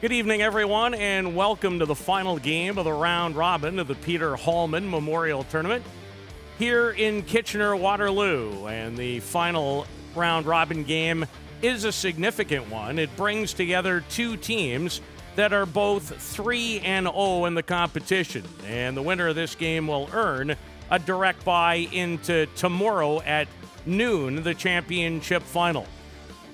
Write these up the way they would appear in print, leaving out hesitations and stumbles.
Good evening, everyone, and welcome to the final game of the round robin of the Peter Hallman Memorial Tournament here in Kitchener-Waterloo. And the final round robin game is a significant one. It brings together two teams that are both 3-0 in the competition. And the winner of this game will earn a direct bye into tomorrow at noon, the championship final.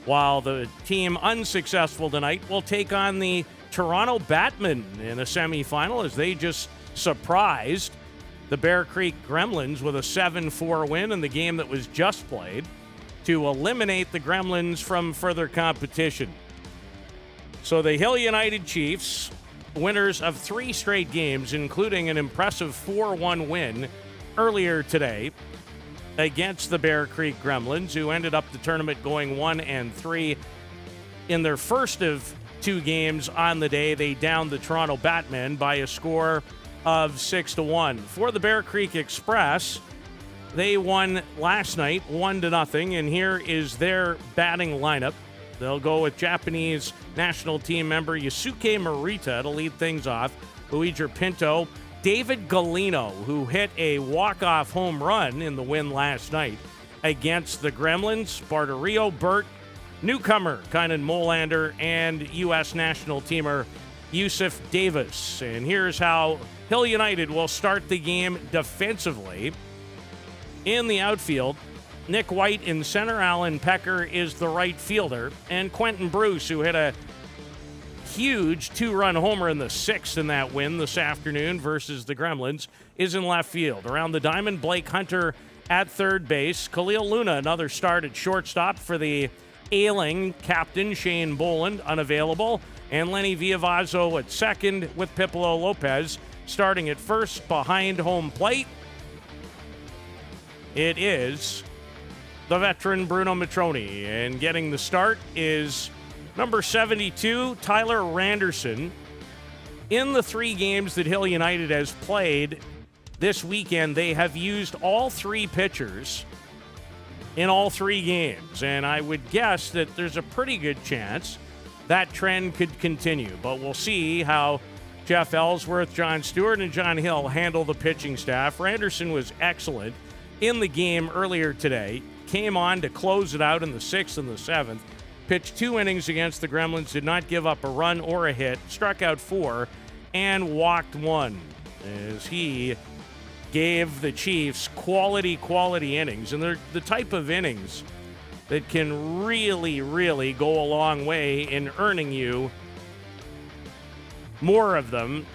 While the team unsuccessful tonight will take on the Toronto Batmen in a semifinal as they just surprised the Bear Creek Gremlins with a 7-4 win in the game that was just played to eliminate the Gremlins from further competition. So the Hill United Chiefs, winners of 3 straight games, including an impressive 4-1 win earlier today against the Bear Creek Gremlins, who ended up the tournament going 1-3. In their first of 2 games on the day, they downed the Toronto Batmen by a score of 6-1. For the Bear Creek Express, they won last night 1-0, and here is their batting lineup. They'll go with Japanese national team member Yusuke Morita to lead things off. Luigi Pinto, David Galino, who hit a walk-off home run in the win last night against the Gremlins, Barterio, Burt, newcomer Kynan Molander, and U.S. national teamer Yusuf Davis. And here's how Hill United will start the game defensively. In the outfield, Nick White in center, Alan Pecker is the right fielder, and Quentin Bruce, who hit a huge 2-run homer in the 6th in that win this afternoon versus the Gremlins, is in left field. Around the diamond, Blake Hunter at third base. Khalil Luna, another start at shortstop for the ailing captain Shane Boland, unavailable. And Lenny Viavazzo at second with Pipolo Lopez starting at first behind home plate. It is the veteran Bruno Matroni, and getting the start is number 72, Tyler Randerson. In the 3 games that Hill United has played this weekend, they have used all 3 pitchers in all 3 games. And I would guess that there's a pretty good chance that trend could continue. But we'll see how Jeff Ellsworth, John Stewart, and John Hill handle the pitching staff. Randerson was excellent in the game earlier today. Came on to close it out in the 6th and the 7th. Pitched 2 innings against the Gremlins, did not give up a run or a hit, struck out 4, and walked 1 as he gave the Chiefs quality innings. And they're the type of innings that can really, really go a long way in earning you more of them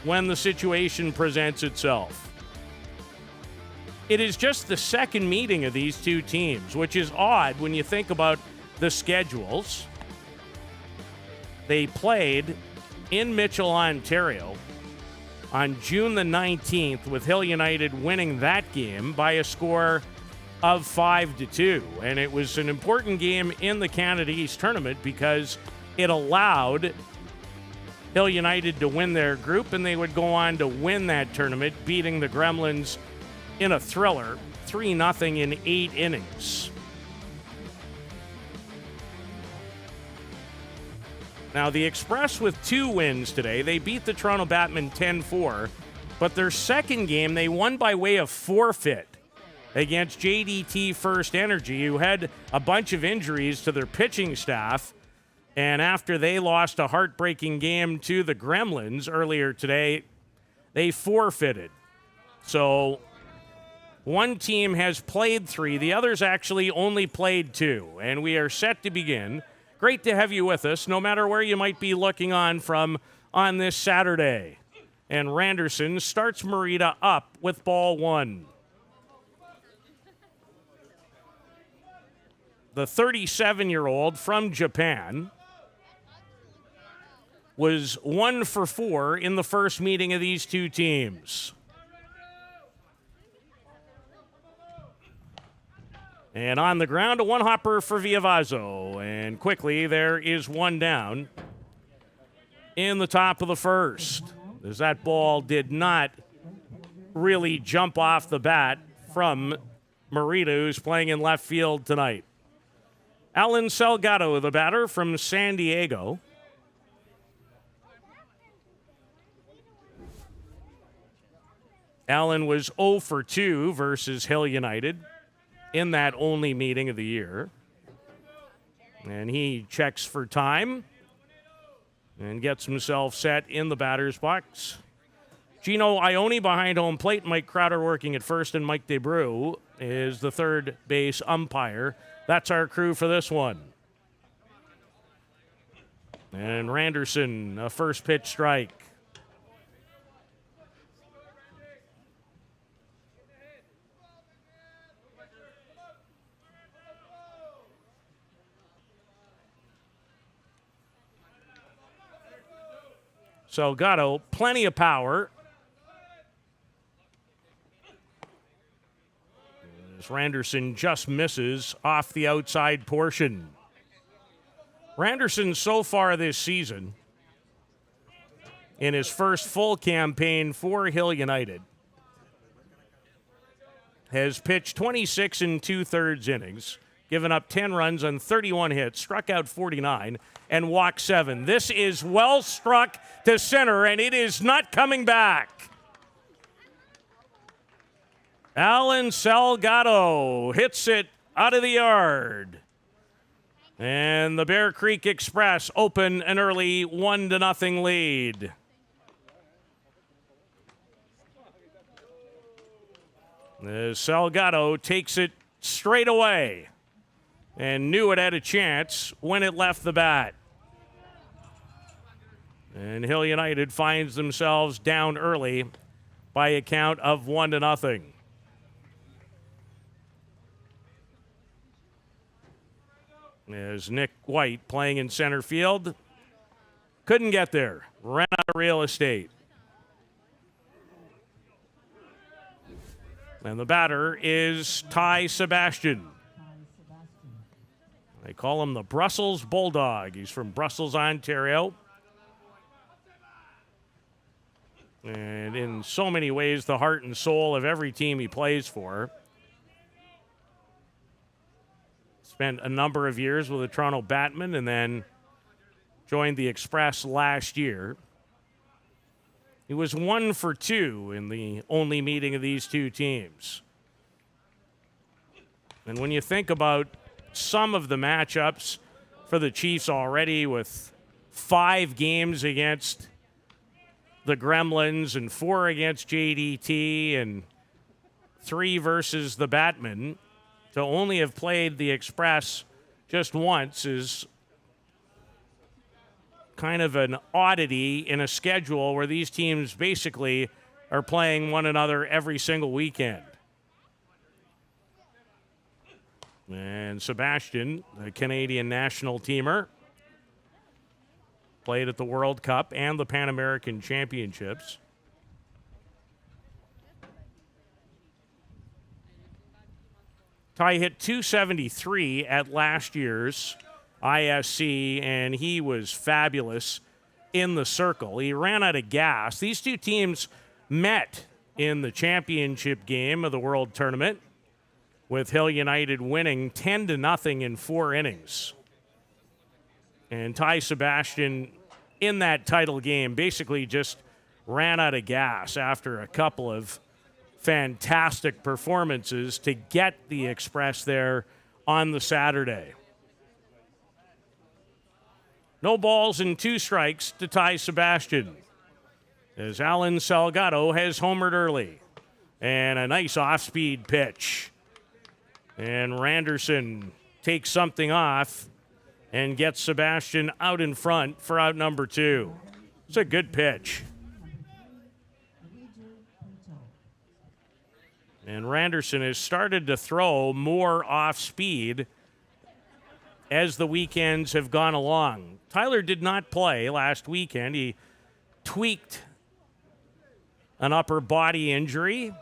when the situation presents itself. It is just the second meeting of these two teams, which is odd when you think about the schedules. They played in Mitchell, Ontario on June the 19th, with Hill United winning that game by a score of 5-2. And it was an important game in the Canada East tournament because it allowed Hill United to win their group, and they would go on to win that tournament, beating the Gremlins in a thriller, 3-0 in 8 innings. Now, the Express with 2 wins today. They beat the Toronto Batmen 10-4, but their second game, they won by way of forfeit against JDT First Energy, who had a bunch of injuries to their pitching staff. And after they lost a heartbreaking game to the Gremlins earlier today, they forfeited. So one team has played 3. The others actually only played 2. And we are set to begin. Great to have you with us, no matter where you might be looking on from on this Saturday. And Randerson starts Morita up with ball 1. The 37-year-old from Japan was 1 for 4 in the first meeting of these two teams. And on the ground, a one-hopper for Viavazzo. And quickly, there is 1 down in the top of the first, as that ball did not really jump off the bat from Morita, who's playing in left field tonight. Alan Salgado, the batter from San Diego. Allen was 0 for 2 versus Hill United in that only meeting of the year. And he checks for time and gets himself set in the batter's box. Gino Ione behind home plate. Mike Crowder working at first, and Mike DeBrew is the third base umpire. That's our crew for this one. And Randerson, a first pitch strike. Salgado, plenty of power. As Randerson just misses off the outside portion. Randerson so far this season, in his first full campaign for Hill United, has pitched 26 2/3 innings, given up 10 runs on 31 hits, struck out 49, and walked 7. This is well struck to center, and it is not coming back. Alan Salgado hits it out of the yard. And the Bear Creek Express open an early 1-0 lead. As Salgado takes it straight away and knew it had a chance when it left the bat. And Hill United finds themselves down early by a count of 1-0. As Nick White playing in center field. Couldn't get there. Ran out of real estate. And the batter is Ty Sebastian. They call him the Brussels Bulldog. He's from Brussels, Ontario. And in so many ways, the heart and soul of every team he plays for. Spent a number of years with the Toronto Batmen and then joined the Express last year. He was 1 for 2 in the only meeting of these two teams. And when you think about some of the matchups for the Chiefs already, with 5 games against the Gremlins and 4 against JDT and 3 versus the Batmen, to only have played the Express just once is kind of an oddity in a schedule where these teams basically are playing one another every single weekend. And Sebastian, the Canadian national teamer, played at the World Cup and the Pan American Championships. Ty hit .273 at last year's ISC, and he was fabulous in the circle. He ran out of gas. These two teams met in the championship game of the World Tournament, with Hill United winning 10-0 in 4 innings. And Ty Sebastian, in that title game, basically just ran out of gas after a couple of fantastic performances to get the Express there on the Saturday. No balls and 2 strikes to Ty Sebastian, as Alan Salgado has homered early. And a nice off-speed pitch. And Randerson takes something off and gets Sebastian out in front for out number 2. It's a good pitch. And Randerson has started to throw more off speed as the weekends have gone along. Tyler did not play last weekend. He tweaked an upper body injury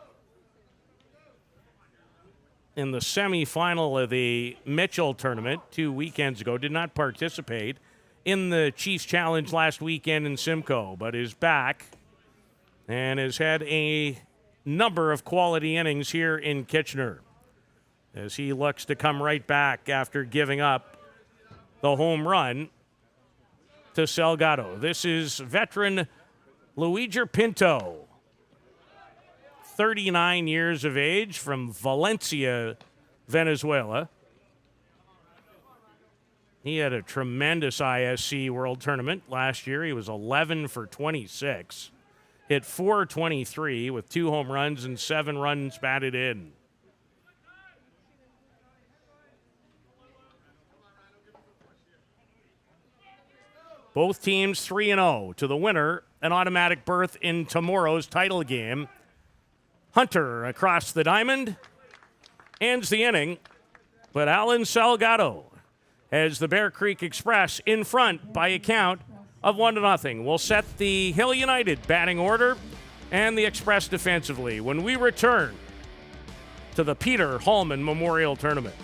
in the semifinal of the Mitchell tournament 2 weekends ago. Did not participate in the Chiefs Challenge last weekend in Simcoe, but is back and has had a number of quality innings here in Kitchener as he looks to come right back after giving up the home run to Salgado. This is veteran Luigi Pinto. 39 years of age, from Valencia, Venezuela. He had a tremendous ISC World Tournament last year. He was 11 for 26. Hit .423 with 2 home runs and 7 runs batted in. Both teams 3-0. To the winner, an automatic berth in tomorrow's title game. Hunter across the diamond ends the inning, but Alan Salgado has the Bear Creek Express in front by a count of 1-0. We'll set the Hill United batting order and the Express defensively when we return to the Peter Hallman Memorial Tournament.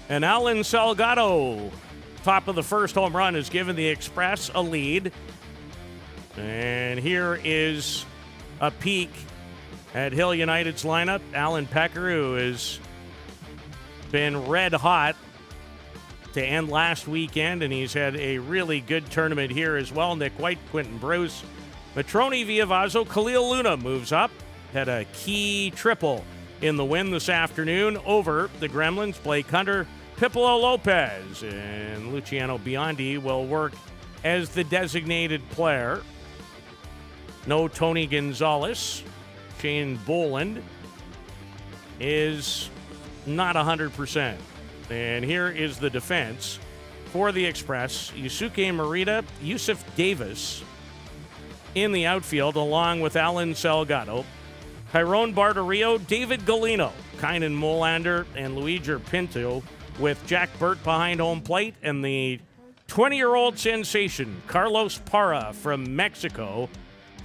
And Alan Salgado, top of the first home run, has given the Express a lead. And here is a peek at Hill United's lineup. Alan Pecker, who has been red hot to end last weekend, and he's had a really good tournament here as well. Nick White, Quentin Bruce, Matroni Villavazo, Khalil Luna moves up. Had a key triple in the win this afternoon over the Gremlins. Blake Hunter, Pipolo Lopez, and Luciano Biondi will work as the designated player. No Tony Gonzalez. Shane Boland is not 100%. And here is the defense for the Express. Yusuke Morita, Yusuf Davis in the outfield, along with Alan Salgado. Tyrone Barterio, David Galino, Kynan Molander, and Luigi Pinto, with Jack Burt behind home plate, and the 20-year-old sensation, Carlos Parra from Mexico.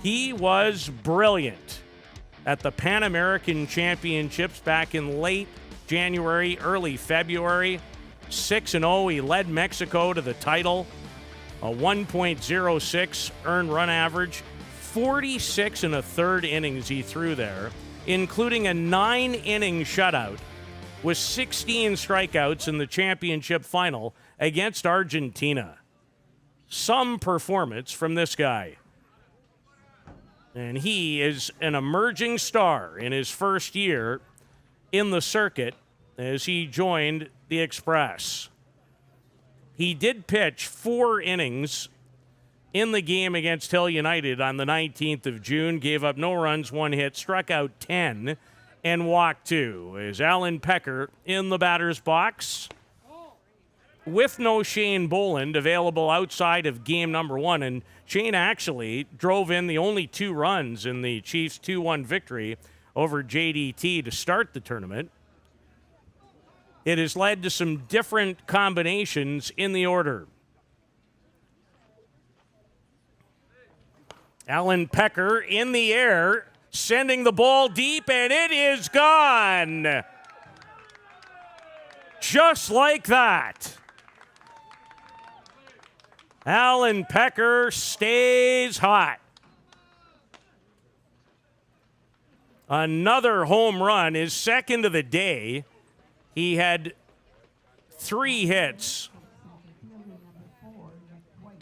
He was brilliant at the Pan American Championships back in late January, early February. 6-0, he led Mexico to the title. A 1.06 earned run average. 46 and a third innings he threw there, including a 9-inning shutout with 16 strikeouts in the championship final against Argentina. Some performance from this guy. And he is an emerging star in his first year in the circuit as he joined the Express. He did pitch 4 innings in the game against Hill United on the 19th of June, gave up no runs, 1 hit, struck out 10, and walked 2. Is Alan Pecker in the batter's box with no Shane Boland available outside of game number 1. And Shane actually drove in the only 2 runs in the Chiefs' 2-1 victory over JDT to start the tournament. It has led to some different combinations in the order. Alan Pecker in the air, sending the ball deep, and it is gone. Just like that. Alan Pecker stays hot. Another home run, his second of the day. He had 3 hits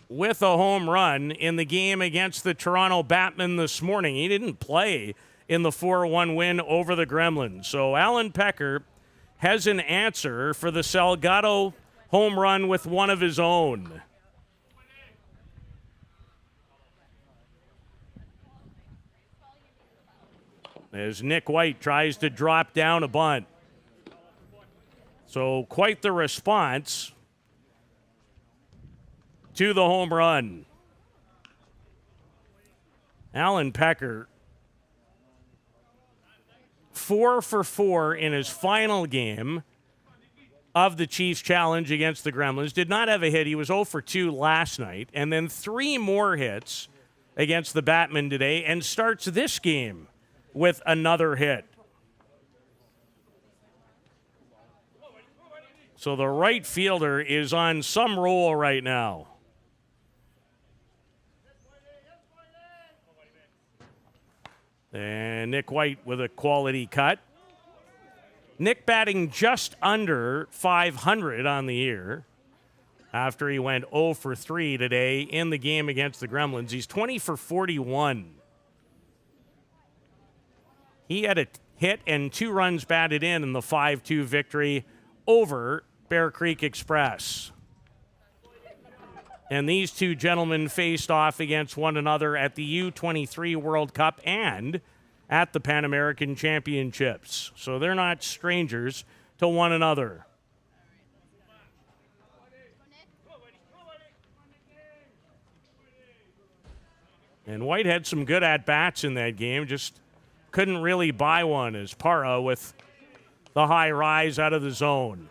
with a home run in the game against the Toronto Batmen this morning. He didn't play in the 4-1 win over the Gremlins. So Alan Pecker has an answer for the Salgado home run with one of his own. As Nick White tries to drop down a bunt. So quite the response to the home run. Alan Pecker, 4 for 4 in his final game of the Chiefs challenge against the Gremlins. Did not have a hit. He was 0 for 2 last night. And then 3 more hits against the Batmen today and starts this game with another hit. So the right fielder is on some roll right now. And Nick White with a quality cut. Nick batting just under 500 on the year after he went 0 for 3 today in the game against the Gremlins. He's 20 for 41. He had a hit and 2 runs batted in the 5-2 victory over Bear Creek Express. And these two gentlemen faced off against one another at the U23 World Cup and at the Pan American Championships. So they're not strangers to one another. And White had some good at-bats in that game, just couldn't really buy one as Parra with the high rise out of the zone.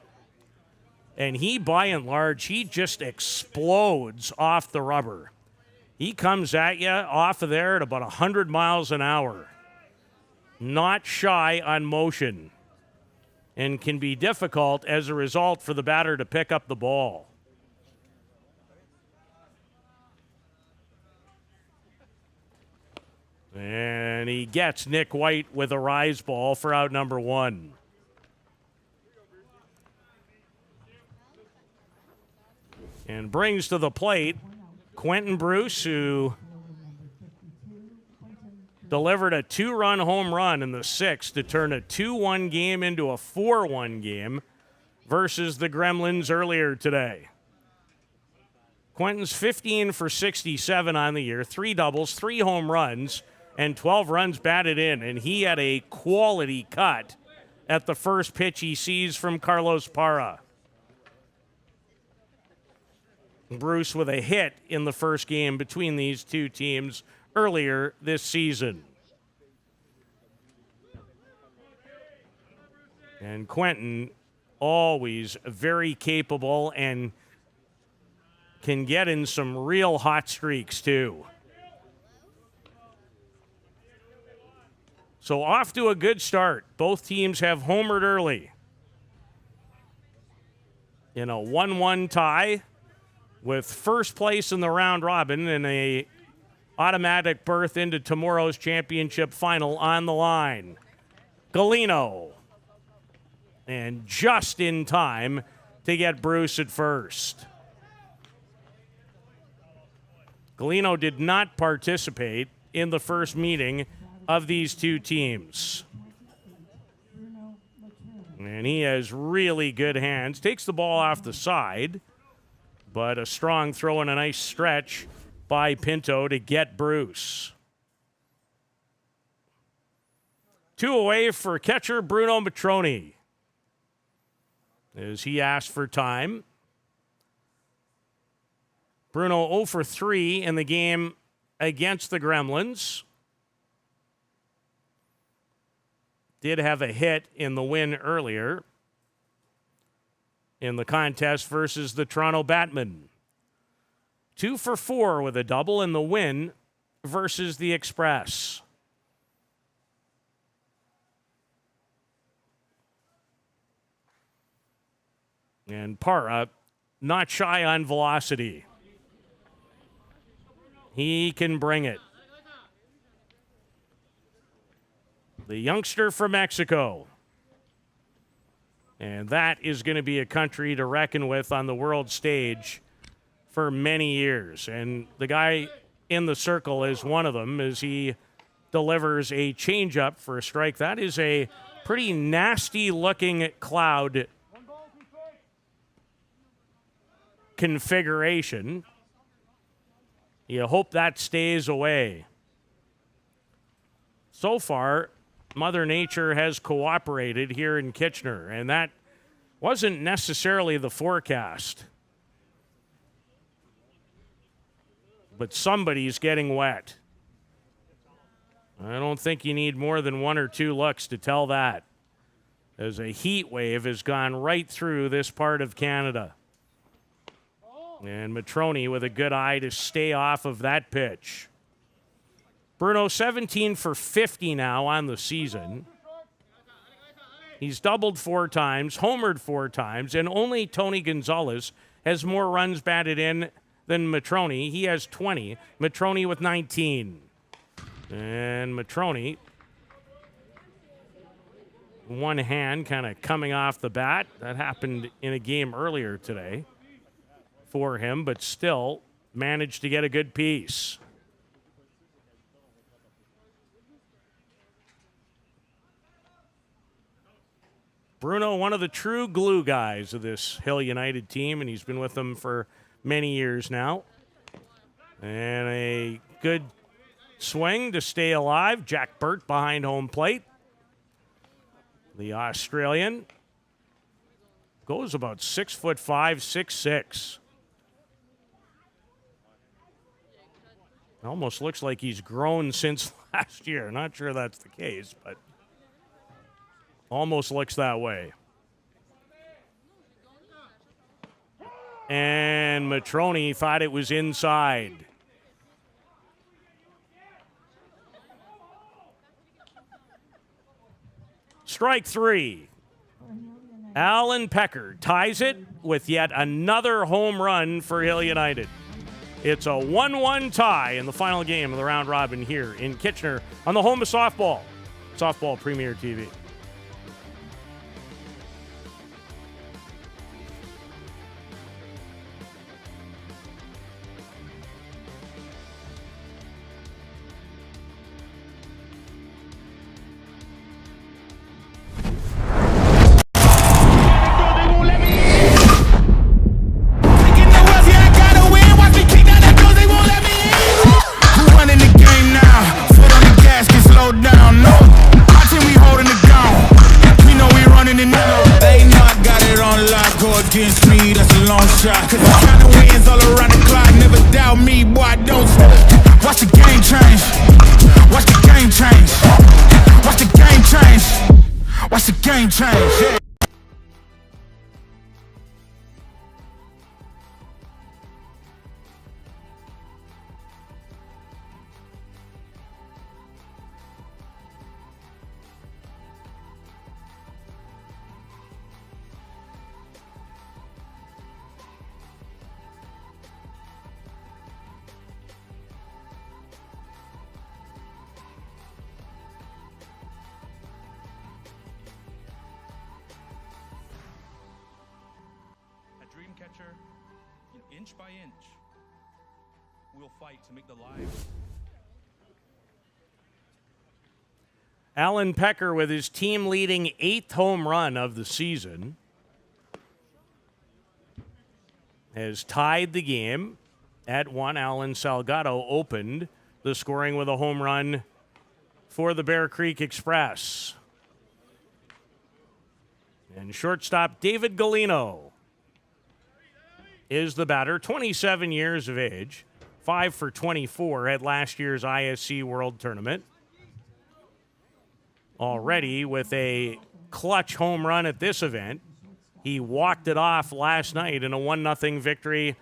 And he, by and large, he just explodes off the rubber. He comes at you off of there at about 100 miles an hour. Not shy on motion. And can be difficult as a result for the batter to pick up the ball. And he gets Nick White with a rise ball for out number 1. And brings to the plate Quentin Bruce, who delivered a 2-run home run in the 6th to turn a 2-1 game into a 4-1 game versus the Gremlins earlier today. Quentin's 15 for 67 on the year, 3 doubles, 3 home runs, and 12 runs batted in. And he had a quality cut at the first pitch he sees from Carlos Parra. Bruce with a hit in the first game between these two teams earlier this season. And Quentin, always very capable and can get in some real hot streaks too. So off to a good start. Both teams have homered early. In a 1-1 tie, with first place in the round robin and a automatic berth into tomorrow's championship final on the line. Galeno. And just in time to get Bruce at first. Galeno did not participate in the first meeting of these two teams. And he has really good hands. Takes the ball off the side. But a strong throw and a nice stretch by Pinto to get Bruce. 2 away for catcher Bruno Matroni as he asked for time. Bruno 0 for 3 in the game against the Gremlins. Did have a hit in the win earlier in the contest versus the Toronto Batmen. 2 for 4 with a double in the win versus the Express. And Parra, not shy on velocity. He can bring it. The youngster from Mexico. And that is going to be a country to reckon with on the world stage for many years. And the guy in the circle is one of them as he delivers a changeup for a strike. That is a pretty nasty-looking cloud configuration. You hope that stays away. So far, Mother Nature has cooperated here in Kitchener, and that wasn't necessarily the forecast. But somebody's getting wet. I don't think you need more than one or two looks to tell that, as a heat wave has gone right through this part of Canada. And Matrone with a good eye to stay off of that pitch. Bruno 17 for 50 now on the season. He's doubled 4 times, homered 4 times, and only Tony Gonzalez has more runs batted in than Matrone. He has 20. Matrone with 19. And Matrone, one hand kind of coming off the bat. That happened in a game earlier today for him, but still managed to get a good piece. Bruno, one of the true glue guys of this Hill United team, and he's been with them for many years now. And a good swing to stay alive. Jack Burt behind home plate. The Australian goes about 6'5", 6'6". Almost looks like he's grown since last year. Not sure that's the case, but almost looks that way. And Matrone thought it was inside. Strike 3. Alan Pecker ties it with yet another home run for Hill United. It's a 1-1 tie in the final game of the round robin here in Kitchener on the home of softball, Softball Premier TV. Against me, that's a long shot. Cause the kind of wins all around the clock. Never doubt me, boy, don't stop. Watch the game change. Watch the game change. Watch the game change. Watch the game change. Yeah. Catcher, inch by inch, we'll fight to make the lives. Alan Pecker with his team-leading 8th home run of the season has tied the game at 1. Alan Salgado opened the scoring with a home run for the Bear Creek Express. And shortstop David Galino is the batter, 27 years of age, 5 for 24 at last year's ISC World Tournament. Already with a clutch home run at this event. He walked it off last night in a 1-0 victory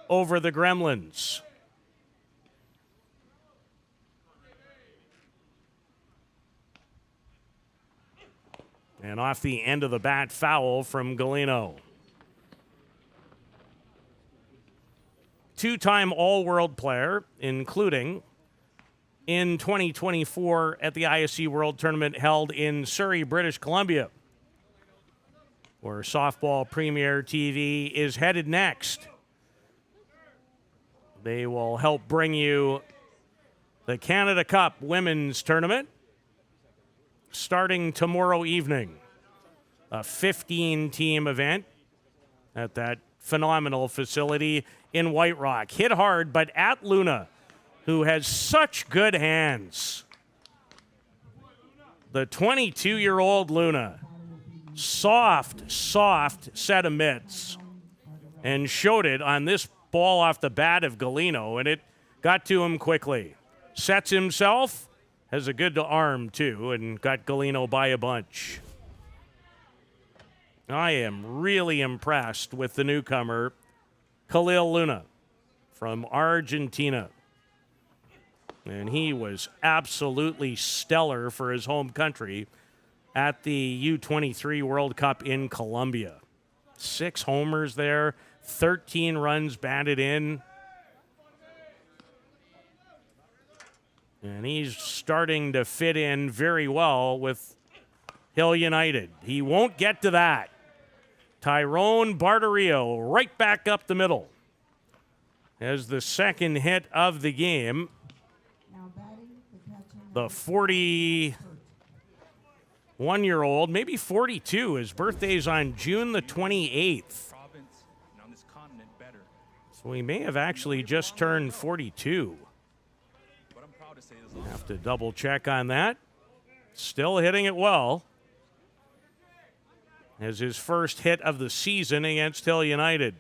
over the Gremlins. And off the end of the bat, foul from Galino. 2-time All-World player, including in 2024 at the ISC World Tournament held in Surrey, British Columbia, where Softball Premier TV is headed next. They will help bring you the Canada Cup Women's Tournament starting tomorrow evening. A 15-team event at that phenomenal facility in White Rock. Hit hard, but at Luna, who has such good hands. The 22-year-old Luna, soft set of mitts, and showed it on this ball off the bat of Galino, and it got to him quickly. Sets himself, Has a good arm, too, and got Galeno by a bunch. I am really impressed with the newcomer, Khalil Luna from Argentina. And he was absolutely stellar for his home country at the U23 World Cup in Colombia. 6 homers there, 13 runs batted in. And he's starting to fit in very well with Hill United. He won't get to that. Tyrone Barterio right back up the middle as the second hit of the game. The 41-year-old, maybe 42. His birthday's on June the 28th. So he may have actually just turned 42. Have to double check on that. Still hitting it well. As his first hit of the season against Hill United.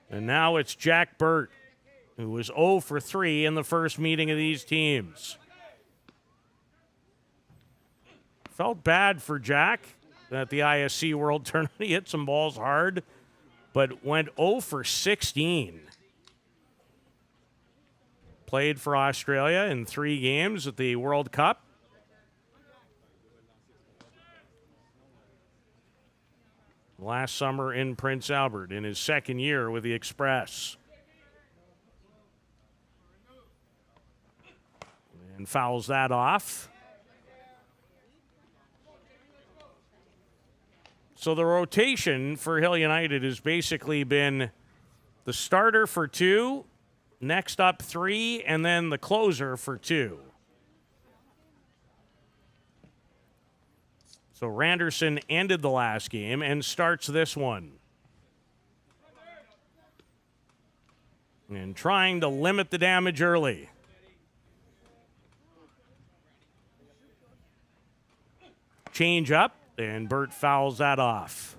And now it's Jack Burt, who was 0 for 3 in the first meeting of these teams. Felt bad for Jack at the ISC World Tournament. He hit some balls hard, but went 0 for 16. Played for Australia in 3 games at the World Cup. Last summer in Prince Albert in his second year with the Express. And fouls that off. So the rotation for Hill United has basically been the starter for 2, next up 3, and then the closer for 2. So Randerson ended the last game and starts this one. And trying to limit the damage early. Change up, and Burt fouls that off.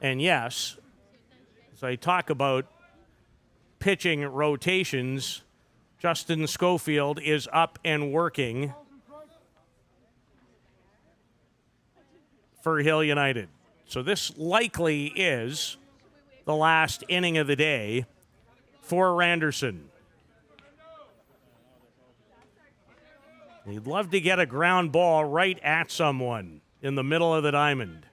And yes, as I talk about pitching rotations, Justin Schofield is up and working for Hill United. So this likely is the last inning of the day for Randerson. He'd love to get a ground ball right at someone in the middle of the diamond.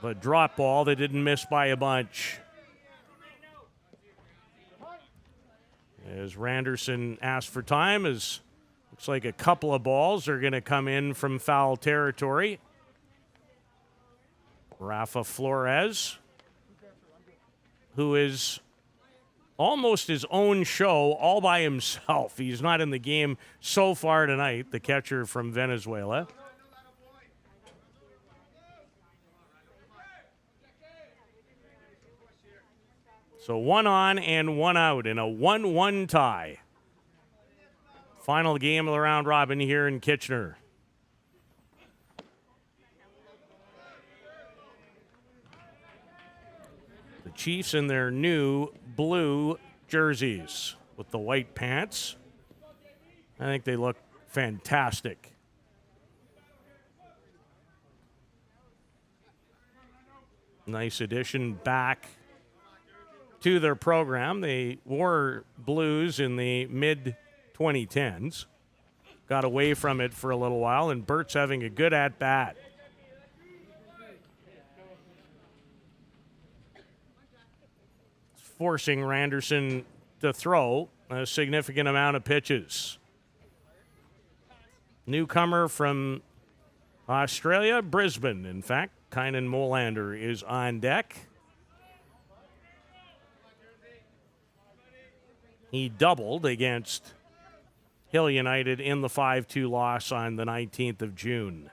The drop ball that didn't miss by a bunch. As Randerson asked for time, as looks like a couple of balls are going to come in from foul territory. Rafa Flores, who is almost his own show all by himself. He's not in the game so far tonight, the catcher from Venezuela. So 1 on and 1 out in a 1-1 tie. Final game of the round robin here in Kitchener. The Chiefs in their new blue jerseys with the white pants. I think they look fantastic. Nice addition back to their program. They wore blues in the mid-2010s. Got away from it for a little while, and Burt's having a good at-bat. Forcing Randerson to throw a significant amount of pitches. Newcomer from Australia, Brisbane, in fact. Kynan Molander is on deck. He doubled against Hill United in the 5-2 loss on the 19th of June.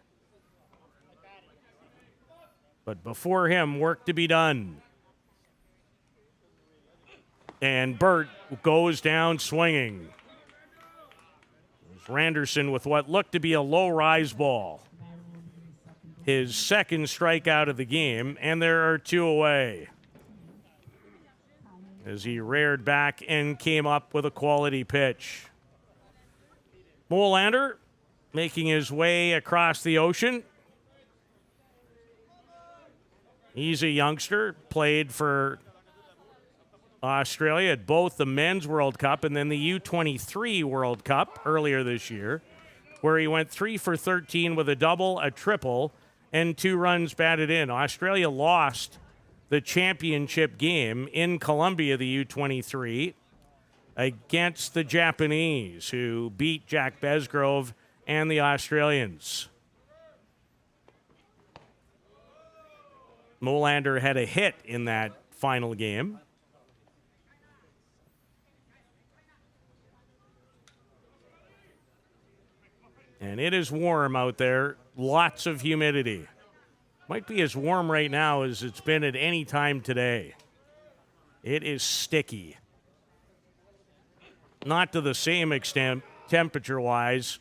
But before him, work to be done. And Burt goes down swinging. Randerson with what looked to be a low rise ball. his second strikeout of the game, and there are 2 away. As he reared back and came up with a quality pitch. Molander making his way across the ocean. He's a youngster, played for Australia at both the Men's World Cup and then the U23 World Cup earlier this year, where he went 3 for 13 with a double, a triple, and 2 runs batted in. Australia lost the championship game in Colombia, the U23, against the Japanese, who beat Jack Besgrove and the Australians. Molander had a hit in that final game. And it is warm out there. Lots of humidity. Might be as warm right now as it's been at any time today. It is sticky. Not to the same extent, temperature-wise,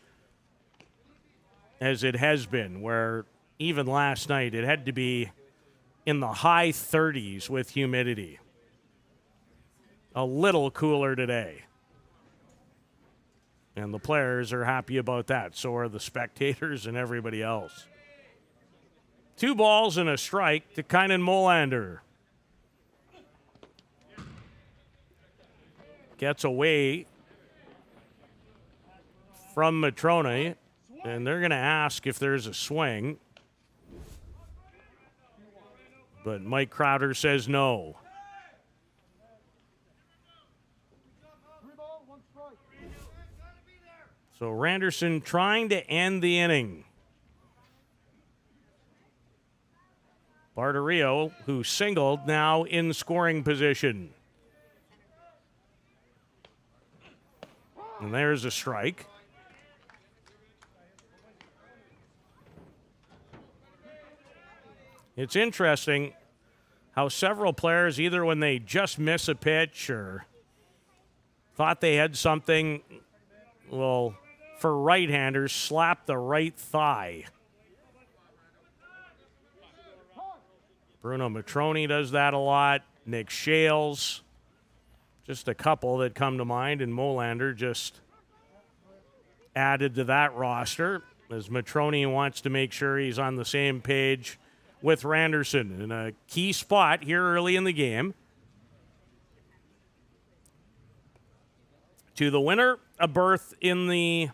as it has been, where even last night it had to be in the high 30s with humidity. A little cooler today. And the players are happy about that. So are the spectators and everybody else. 2 balls and a strike to Kynan Molander. Gets away from Matrone, and they're going to ask if there's a swing. But Mike Crowder says no. So Randerson trying to end the inning. Barterio, who singled, now in scoring position. And there's a strike. It's interesting how several players, either when they just miss a pitch or thought they had something, will, for right-handers, slap the right thigh. Bruno Matrone does that a lot. Nick Shales, just a couple that come to mind, and Molander just added to that roster as Matrone wants to make sure he's on the same page with Randerson in a key spot here early in the game. To the winner, a berth in the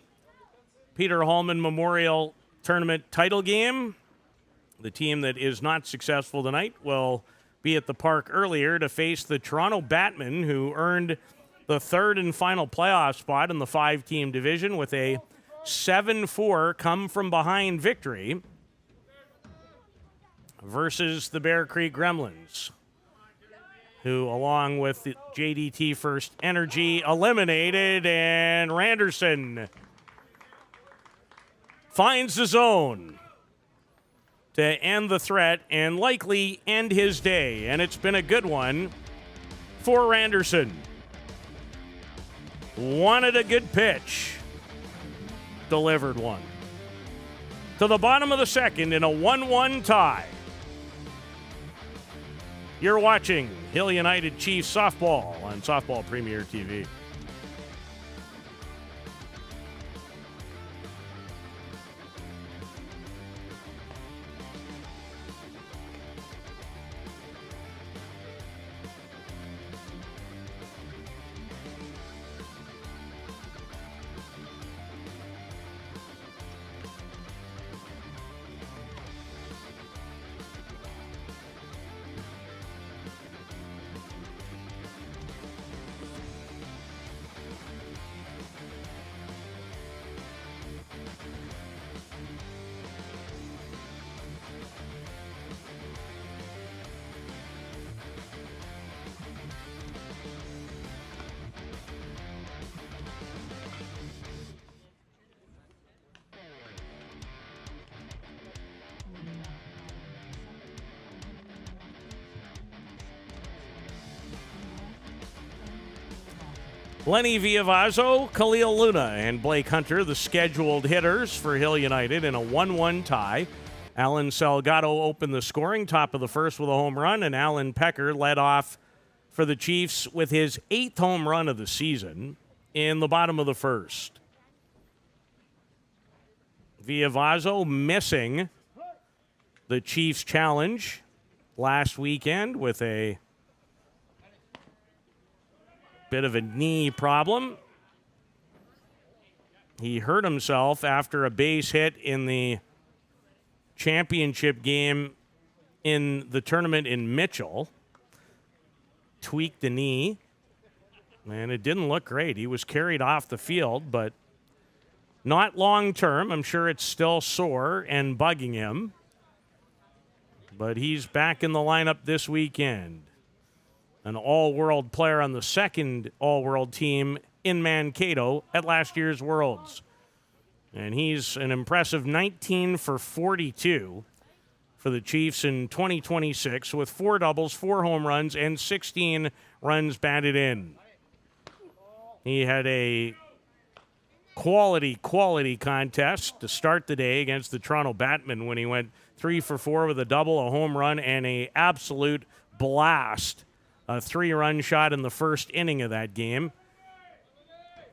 Peter Hallman Memorial Tournament title game. The team that is not successful tonight will be at the park earlier to face the Toronto Batmen, who earned the 3rd and final playoff spot in the 5-team division with a 7-4 come-from-behind victory versus the Bear Creek Gremlins, who, along with the JDT First Energy, eliminated, and Randerson finds the zone to end the threat and likely end his day. And it's been a good one for Randerson. Wanted a good pitch. Delivered one. To the bottom of the second in a 1-1 tie. You're watching Hill United Chiefs softball on Softball Premier TV. Lenny Villavazzo, Khalil Luna, and Blake Hunter, the scheduled hitters for Hill United in a 1-1 tie. Alan Salgado opened the scoring, top of the first with a home run, and Alan Pecker led off for the Chiefs with his 8th home run of the season in the bottom of the first. Villavazo missing the Chiefs challenge last weekend with a bit of a knee problem. He hurt himself after a base hit in the championship game in the tournament in Mitchell. Tweaked the knee, and it didn't look great. He was carried off the field, but not long term. I'm sure it's still sore and bugging him, but he's back in the lineup this weekend. An all-world player on the second all-world team in Mankato at last year's Worlds. And he's an impressive 19 for 42 for the Chiefs in 2026 with 4 doubles, 4 home runs, and 16 runs batted in. He had a quality contest to start the day against the Toronto Batmen when he went 3 for 4 with a double, a home run, and an absolute blast. A 3-run shot in the first inning of that game,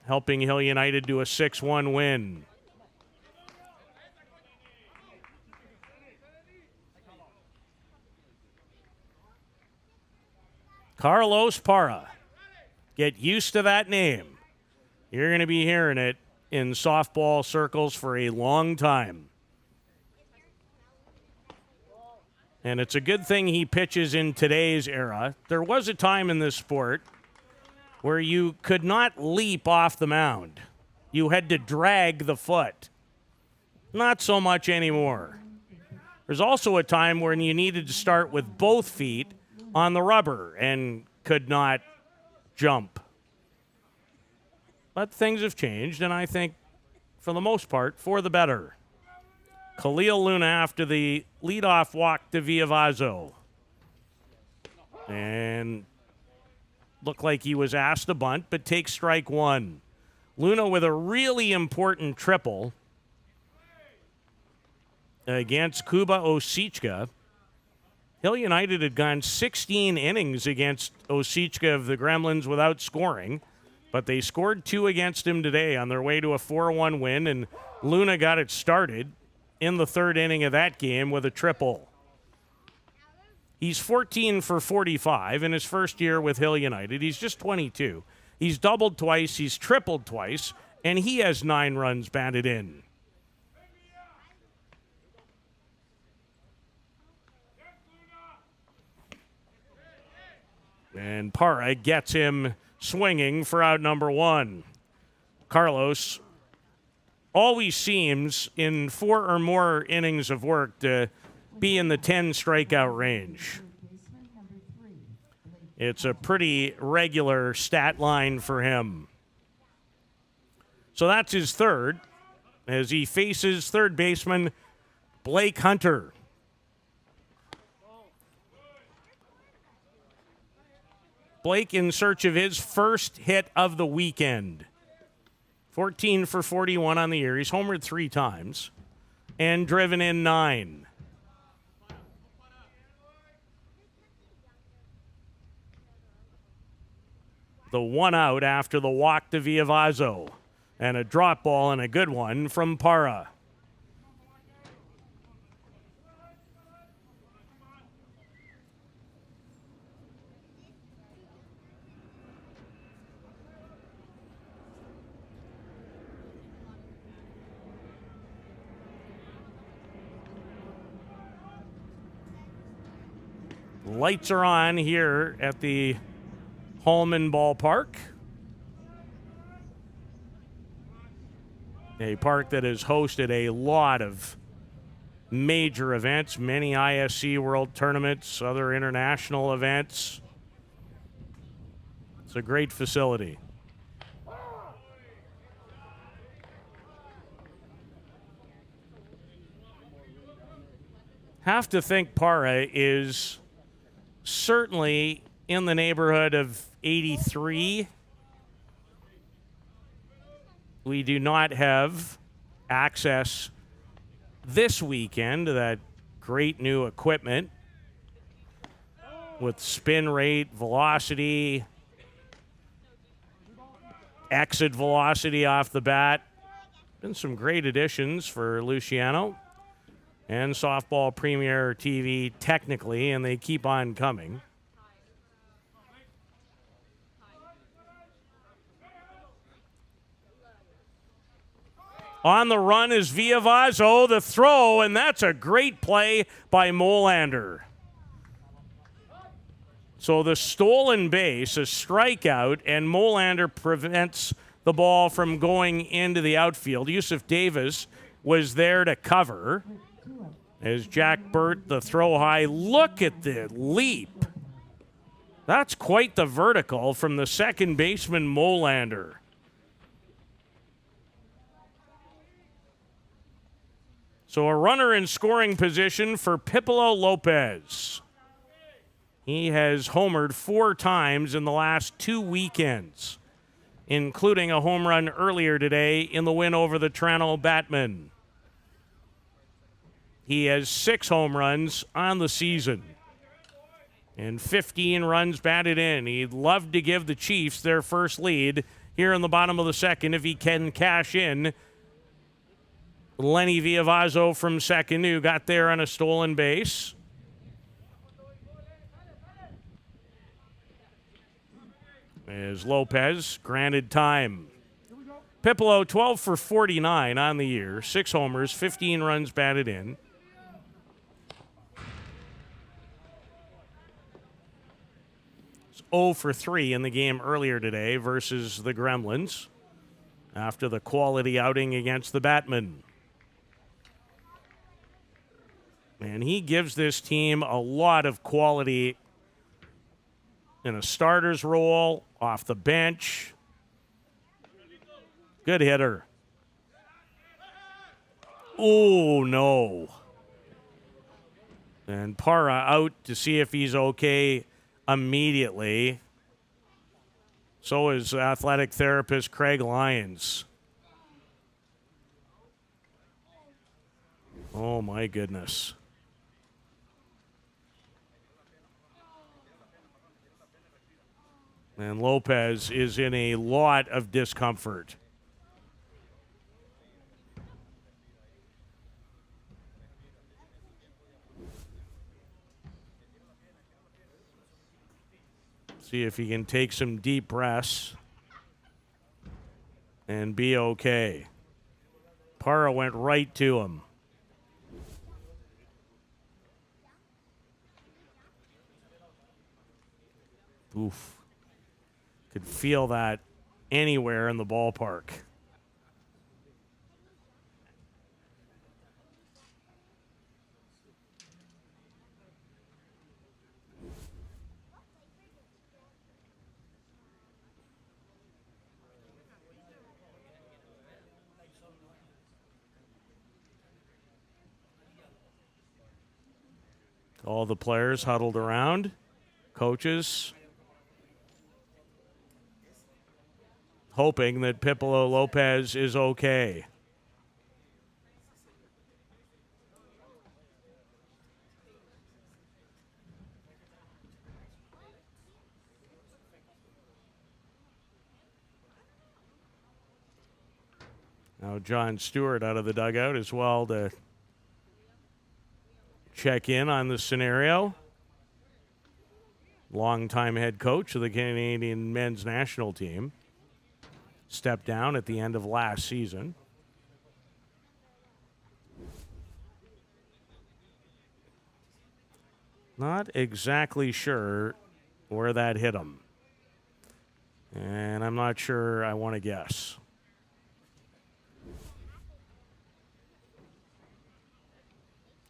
helping Hill United to a 6-1 win. Carlos Parra. Get used to that name. You're going to be hearing it in softball circles for a long time. And it's a good thing he pitches in today's era. There was a time in this sport where you could not leap off the mound. You had to drag the foot. Not so much anymore. There's also a time when you needed to start with both feet on the rubber and could not jump. But things have changed, and I think, for the most part, for the better. Khalil Luna after the leadoff walk to Villavazo. And looked like he was asked to bunt, but takes strike 1. Luna with a really important triple against Kuba Osichka. Hill United had gone 16 innings against Osichka of the Gremlins without scoring, but they scored 2 against him today on their way to a 4-1 win, and Luna got it started in the 3rd inning of that game with a triple. He's 14 for 45 in his first year with Hill United. He's just 22. He's doubled twice, he's tripled twice, and he has 9 runs batted in. And Parra gets him swinging for out number 1. Carlos always seems in 4 or more innings of work to be in the 10 strikeout range. It's a pretty regular stat line for him. So that's his 3rd as he faces third baseman Blake Hunter. Blake in search of his first hit of the weekend. 14 for 41 on the year. He's homered 3 times and driven in 9. The 1 out after the walk to Villavazo. And a drop ball and a good one from Parra. Lights are on here at the Hallman ballpark. A park that has hosted a lot of major events, many ISC World Tournaments, other international events. It's a great facility. Have to think Parra is certainly in the neighborhood of 83. We do not have access this weekend to that great new equipment with spin rate, velocity, exit velocity off the bat. Been some great additions for Luciano and Softball Premier TV technically, and they keep on coming. On the run is Villavazo, the throw, and that's a great play by Molander. So the stolen base, a strikeout, and Molander prevents the ball from going into the outfield. Yusuf Davis was there to cover. As Jack Burt, the throw high. Look at the leap. That's quite the vertical from the second baseman, Molander. So a runner in scoring position for Pipolo Lopez. He has homered 4 times in the last 2 weekends, including a home run earlier today in the win over the Toronto Batmen. He has 6 home runs on the season and 15 runs batted in. He'd love to give the Chiefs their first lead here in the bottom of the second if he can cash in. Lenny Villavazo from second, who got there on a stolen base. As Lopez granted time. Pipolo 12 for 49 on the year, 6 homers, 15 runs batted in. It's 0 for 3 in the game earlier today versus the Gremlins after the quality outing against the Batmen. And he gives this team a lot of quality in a starter's role, off the bench. Good hitter. Oh, no. And Parra out to see if he's okay immediately. So is athletic therapist Craig Lyons. Oh, my goodness. And Lopez is in a lot of discomfort. See if he can take some deep breaths and be okay. Parra went right to him. Oof. Could feel that anywhere in the ballpark. All the players huddled around, coaches, hoping that Pipolo Lopez is okay. Now John Stewart out of the dugout as well to check in on the scenario. Longtime head coach of the Canadian men's national team. Stepped down at the end of last season. Not exactly sure where that hit him. And I'm not sure I want to guess.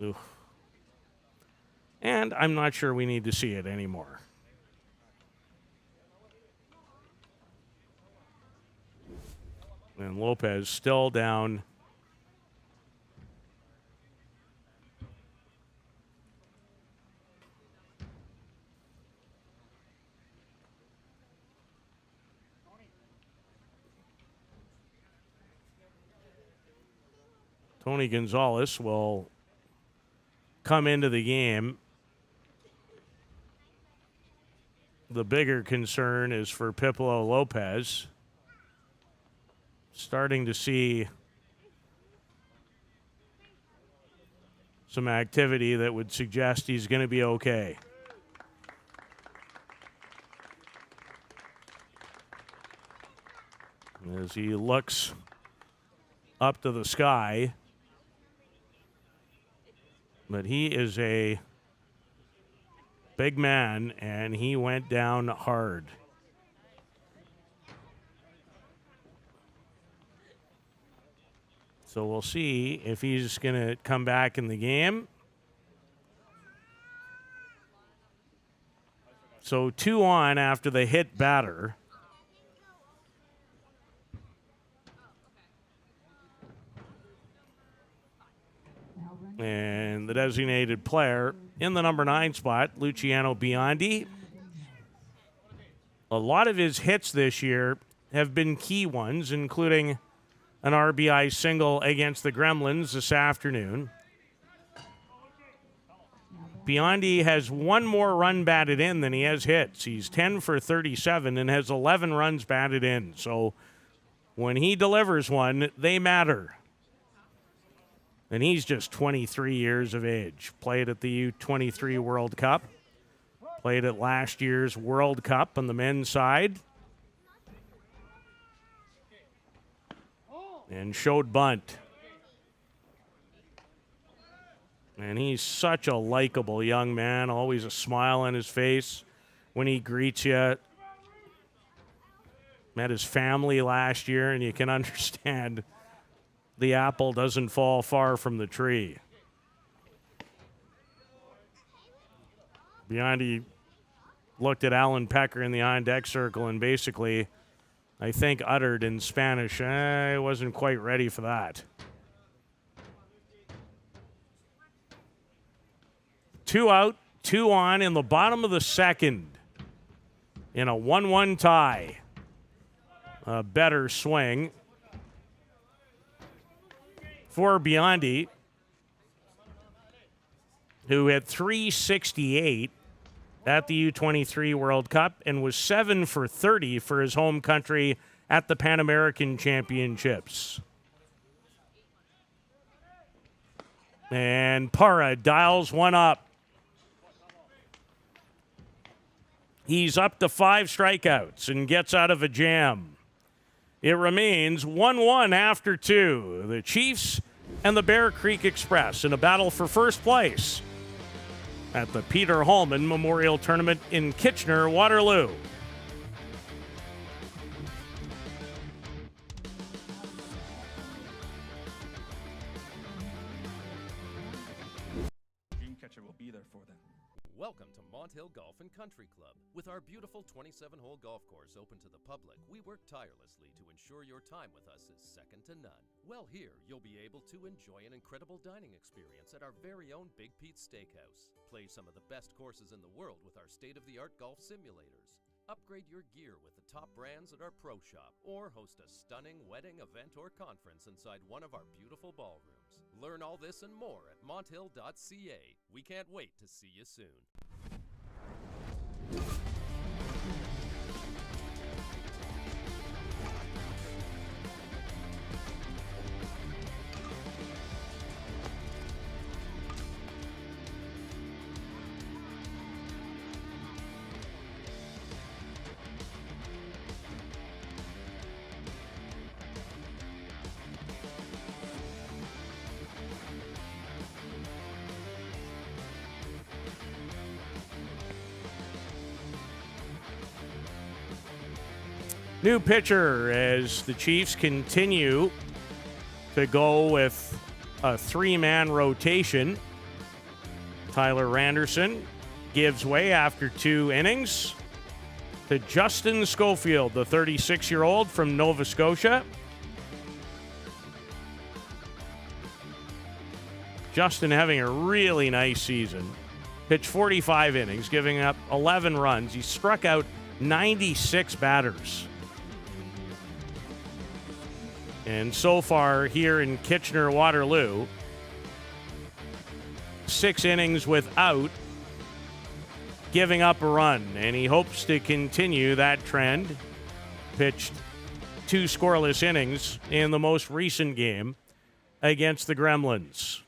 Oof. And I'm not sure we need to see it anymore. And Lopez still down. Tony Gonzalez will come into the game, the bigger concern is for Pipolo Lopez. Starting to see some activity that would suggest he's going to be okay. As he looks up to the sky, but he is a big man, and he went down hard. So we'll see if he's going to come back in the game. So 2 on after the hit batter. And the designated player in the number 9 spot, Luciano Biondi. A lot of his hits this year have been key ones, including an RBI single against the Gremlins this afternoon. Biondi has 1 more run batted in than he has hits. He's 10 for 37 and has 11 runs batted in. So when he delivers one, they matter. And he's just 23 years of age. Played at the U23 World Cup. Played at last year's World Cup on the men's side. And showed bunt. And he's such a likable young man. Always a smile on his face when he greets you. Met his family last year, and you can understand the apple doesn't fall far from the tree. Biondi looked at Alan Pecker in the on-deck circle and basically, I think, uttered in Spanish, I wasn't quite ready for that. 2 out, 2 on in the bottom of the second in a 1-1 tie. A better swing for Biondi, who had 368 at the U23 World Cup and was 7 for 30 for his home country at the Pan American Championships. And Parra dials one up. He's up to 5 strikeouts and gets out of a jam. It remains 1-1 after 2. The Chiefs and the Bear Creek Express in a battle for first place at the Peter Hallman Memorial Tournament in Kitchener, Waterloo. Dreamcatcher will be there for them. Welcome to Mont Hill Golf and Country Club. With our beautiful 27-hole golf course open to the public, we work tirelessly to ensure your time with us is second to none. Well, here you'll be able to enjoy an incredible dining experience at our very own Big Pete's Steakhouse. Play some of the best courses in the world with our state-of-the-art golf simulators. Upgrade your gear with the top brands at our pro shop, or host a stunning wedding, event, or conference inside one of our beautiful ballrooms. Learn all this and more at monthill.ca. We can't wait to see you soon. New pitcher as the Chiefs continue to go with a 3-man rotation. Tyler Randerson gives way after 2 innings to Justin Schofield, the 36-year-old from Nova Scotia. Justin having a really nice season. Pitched 45 innings, giving up 11 runs. He struck out 96 batters. And so far here in Kitchener-Waterloo, 6 innings without giving up a run, and he hopes to continue that trend. Pitched 2 scoreless innings in the most recent game against the Gremlins.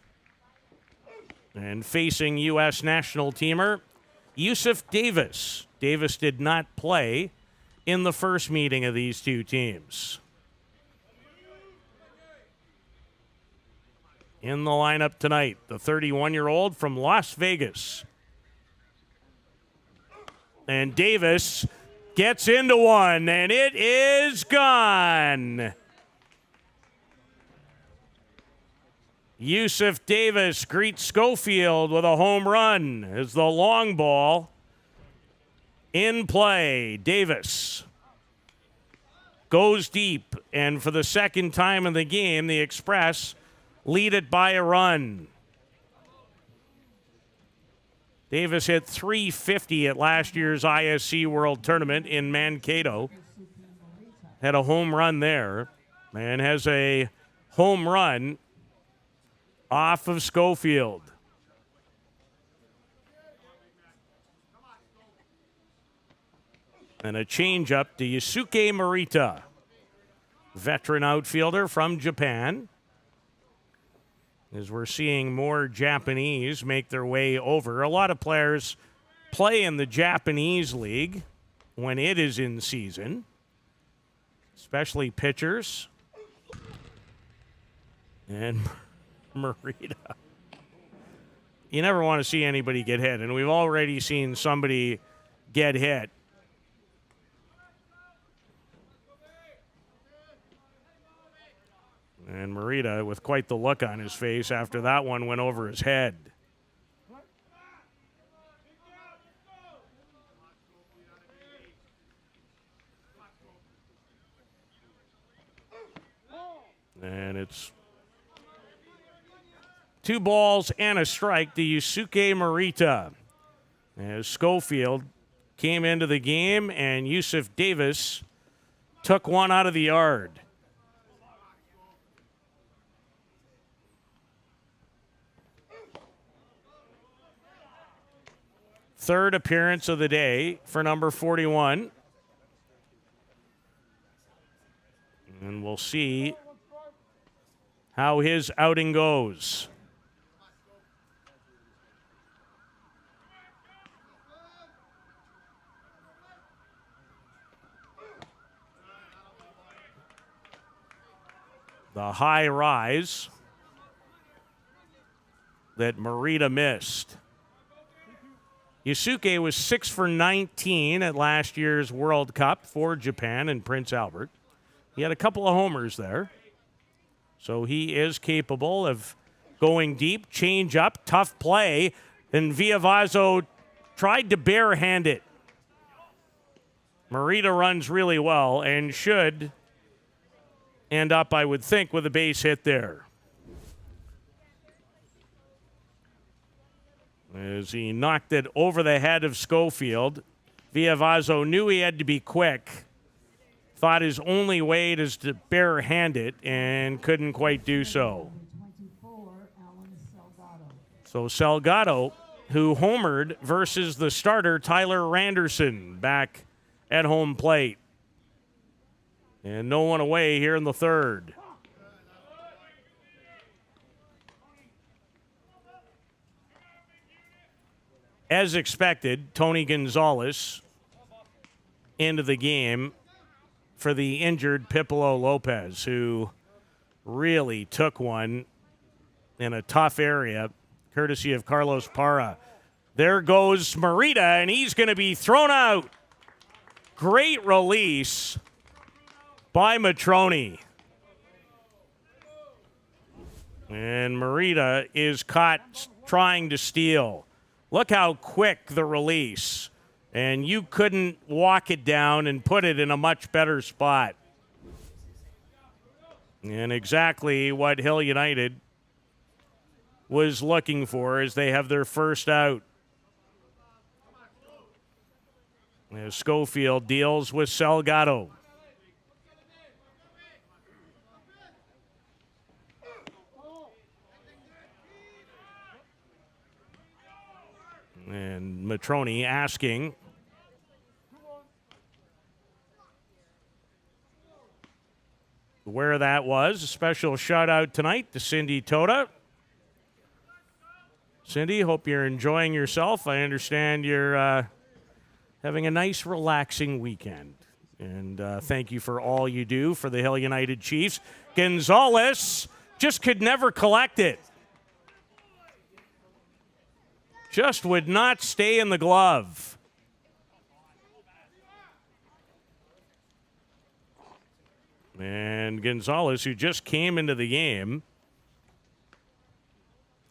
And facing U.S. national teamer Yusuf Davis. Davis did not play in the first meeting of these two teams. In the lineup tonight, the 31-year-old from Las Vegas. And Davis gets into one, and it is gone. Yusuf Davis greets Schofield with a home run as the long ball in play. Davis goes deep, and for the second time in the game, the Express lead it by a run. Davis hit .350 at last year's ISC World Tournament in Mankato. Had a home run there, and has a home run off of Schofield. And a changeup to Yusuke Morita, veteran outfielder from Japan. As we're seeing more Japanese make their way over. A lot of players play in the Japanese league when it is in season, especially pitchers. And Morita. You never want to see anybody get hit, and we've already seen somebody get hit. And Morita with quite the look on his face after that one went over his head. And it's 2 balls and a strike to Yusuke Morita. As Schofield came into the game and Yusuf Davis took one out of the yard. Third appearance of the day for number 41. And we'll see how his outing goes. The high rise that Morita missed. Yusuke was 6 for 19 at last year's World Cup for Japan in Prince Albert. He had a couple of homers there. So he is capable of going deep, change up, tough play. And Villavazo tried to barehand it. Morita runs really well and should end up, I would think, with a base hit there. As he knocked it over the head of Schofield, Villavazo knew he had to be quick. Thought his only way is to barehand it and couldn't quite do so. So Salgado, who homered versus the starter Tyler Randerson back at home plate. And no one away here in the third. As expected, Tony Gonzalez into the game for the injured Pipolo Lopez, who really took one in a tough area, courtesy of Carlos Parra. There goes Morita, and he's going to be thrown out. Great release by Matroni. And Morita is caught trying to steal. Look how quick the release. And you couldn't walk it down and put it in a much better spot. And exactly what Hill United was looking for as they have their first out. As Schofield deals with Salgado. And Matroni asking. Where that was. A special shout out tonight to Cindy Toda. Cindy, hope you're enjoying yourself. I understand you're having a nice, relaxing weekend. And thank you for all you do for the Hill United Chiefs. Gonzalez just could never collect it. Just would not stay in the glove. And Gonzalez, who just came into the game,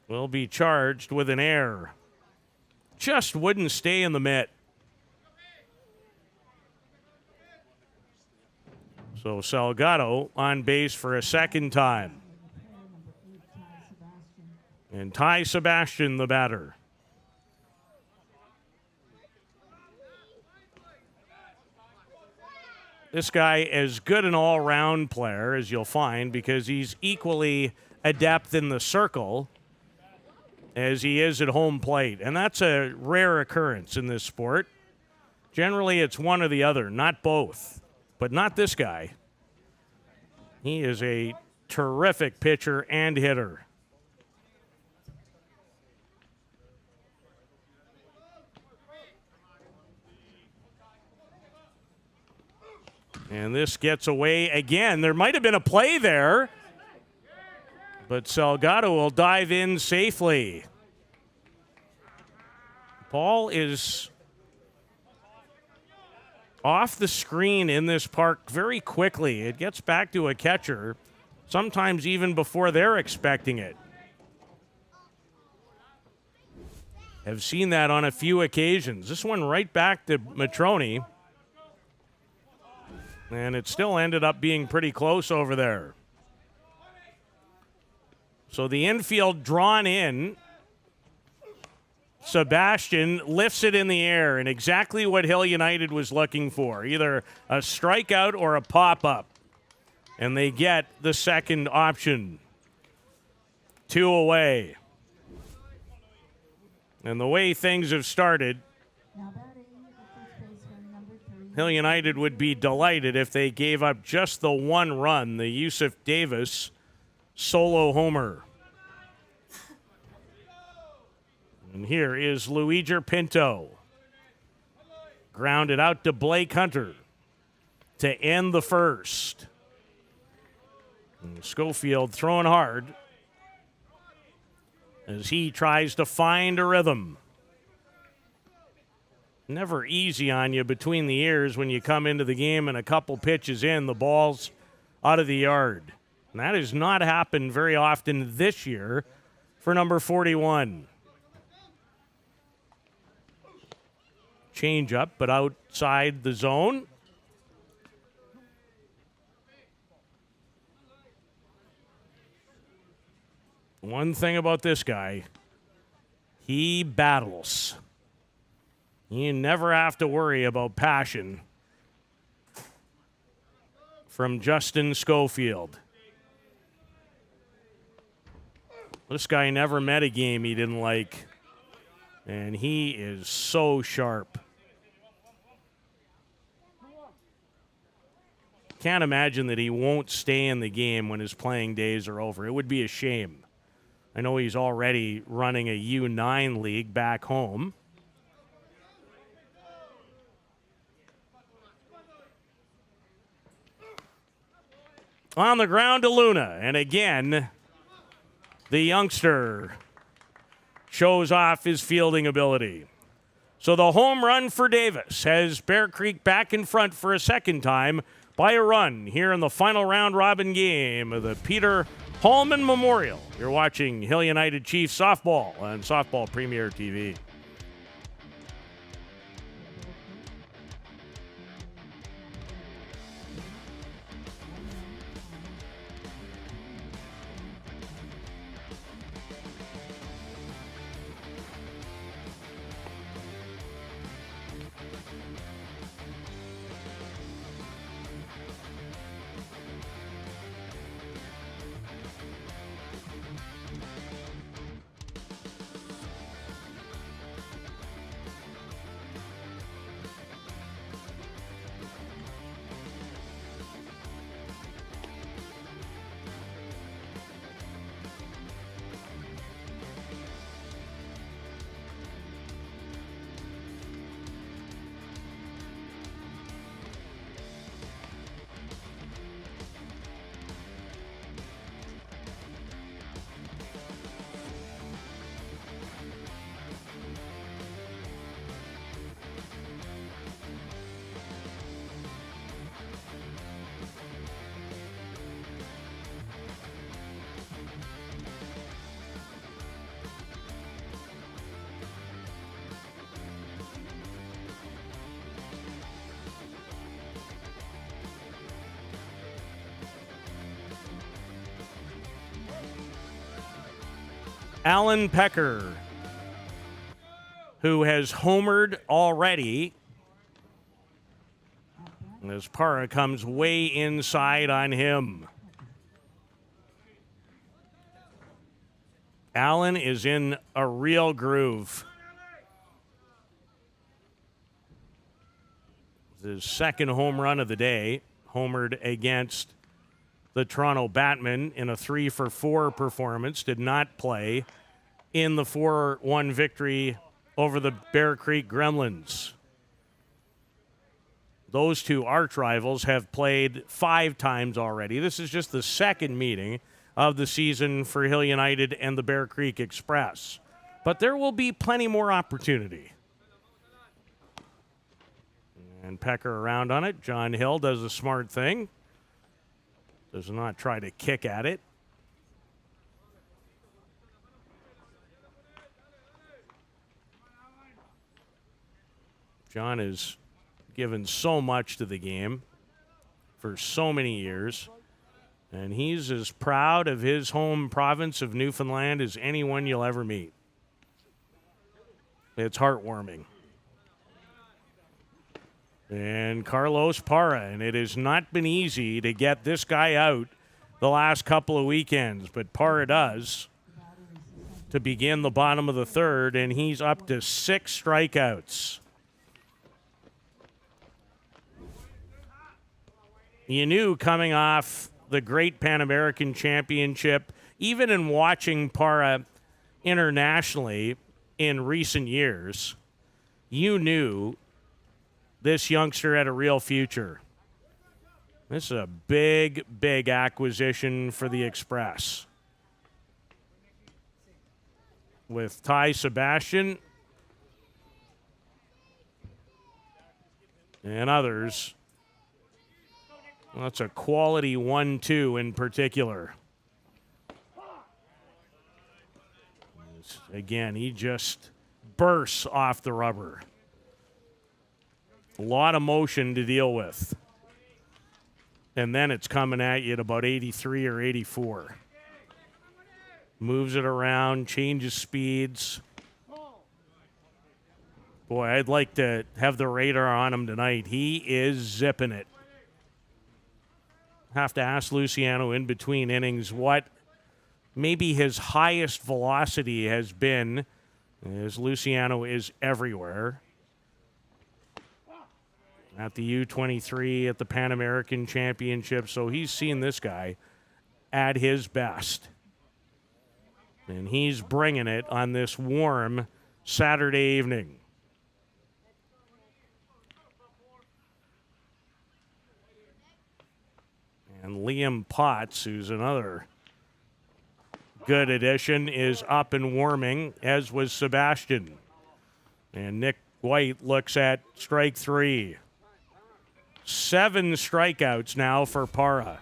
will be charged with an error. Just wouldn't stay in the mitt. So Salgado on base for a second time. And Ty Sebastian, the batter. This guy as good an all-round player as you'll find because he's equally adept in the circle as he is at home plate. And that's a rare occurrence in this sport. Generally, it's one or the other, not both. But not this guy. He is a terrific pitcher and hitter. And this gets away again. There might have been a play there, but Salgado will dive in safely. Ball is off the screen in this park very quickly. It gets back to a catcher, sometimes even before they're expecting it. Have seen that on a few occasions. This one right back to Matroni. And it still ended up being pretty close over there. So the infield drawn in. Sebastian lifts it in the air, and exactly what Hill United was looking for. Either a strikeout or a pop-up. And they get the second option. 2 away. And the way things have started, Hill United would be delighted if they gave up just the one run, the Yusuf Davis solo homer. And here is Luigi Pinto. Grounded out to Blake Hunter to end the first. And Schofield throwing hard as he tries to find a rhythm. Never easy on you between the ears when you come into the game and a couple pitches in, the ball's out of the yard. And that has not happened very often this year for number 41. Change up, but outside the zone. One thing about this guy, he battles. You never have to worry about passion from Justin Schofield. This guy never met a game he didn't like, and he is so sharp. Can't imagine that he won't stay in the game when his playing days are over. It would be a shame. I know he's already running a U9 league back home. On the ground to Luna, and again, the youngster shows off his fielding ability. So the home run for Davis has Bear Creek back in front for a second time by a run here in the final round robin game of the Peter Hallman Memorial. You're watching Hill United Chiefs softball on Softball Premier TV. Alan Pecker, who has homered already, as Parra comes way inside on him. Allen is in a real groove. His second home run of the day, homered against the Toronto Batmen in a 3-for-4 performance, did not play in the 4-1 victory over the Bear Creek Gremlins. Those two arch rivals have played 5 times already. This is just the second meeting of the season for Hill United and the Bear Creek Express. But there will be plenty more opportunity. And Pecker around on it. John Hill does a smart thing. Does not try to kick at it. John has given so much to the game for so many years. And he's as proud of his home province of Newfoundland as anyone you'll ever meet. It's heartwarming. And Carlos Parra, and it has not been easy to get this guy out the last couple of weekends, but Parra does to begin the bottom of the third, and he's up to 6 strikeouts. You knew coming off the great Pan American Championship, even in watching Parra internationally in recent years, you knew this youngster had a real future. This is a big, big acquisition for the Express. With Ty Sebastian and others, well, that's a quality 1-2 in particular. Again, he just bursts off the rubber. A lot of motion to deal with. And then it's coming at you at about 83 or 84. Moves it around, changes speeds. Boy, I'd like to have the radar on him tonight. He is zipping it. Have to ask Luciano in between innings what maybe his highest velocity has been, as Luciano is everywhere. At the U23, at the Pan American Championship, so he's seen this guy at his best. And he's bringing it on this warm Saturday evening. And Liam Potts, who's another good addition, is up and warming, as was Sebastian. And Nick White looks at strike 3. 7 strikeouts now for Parra.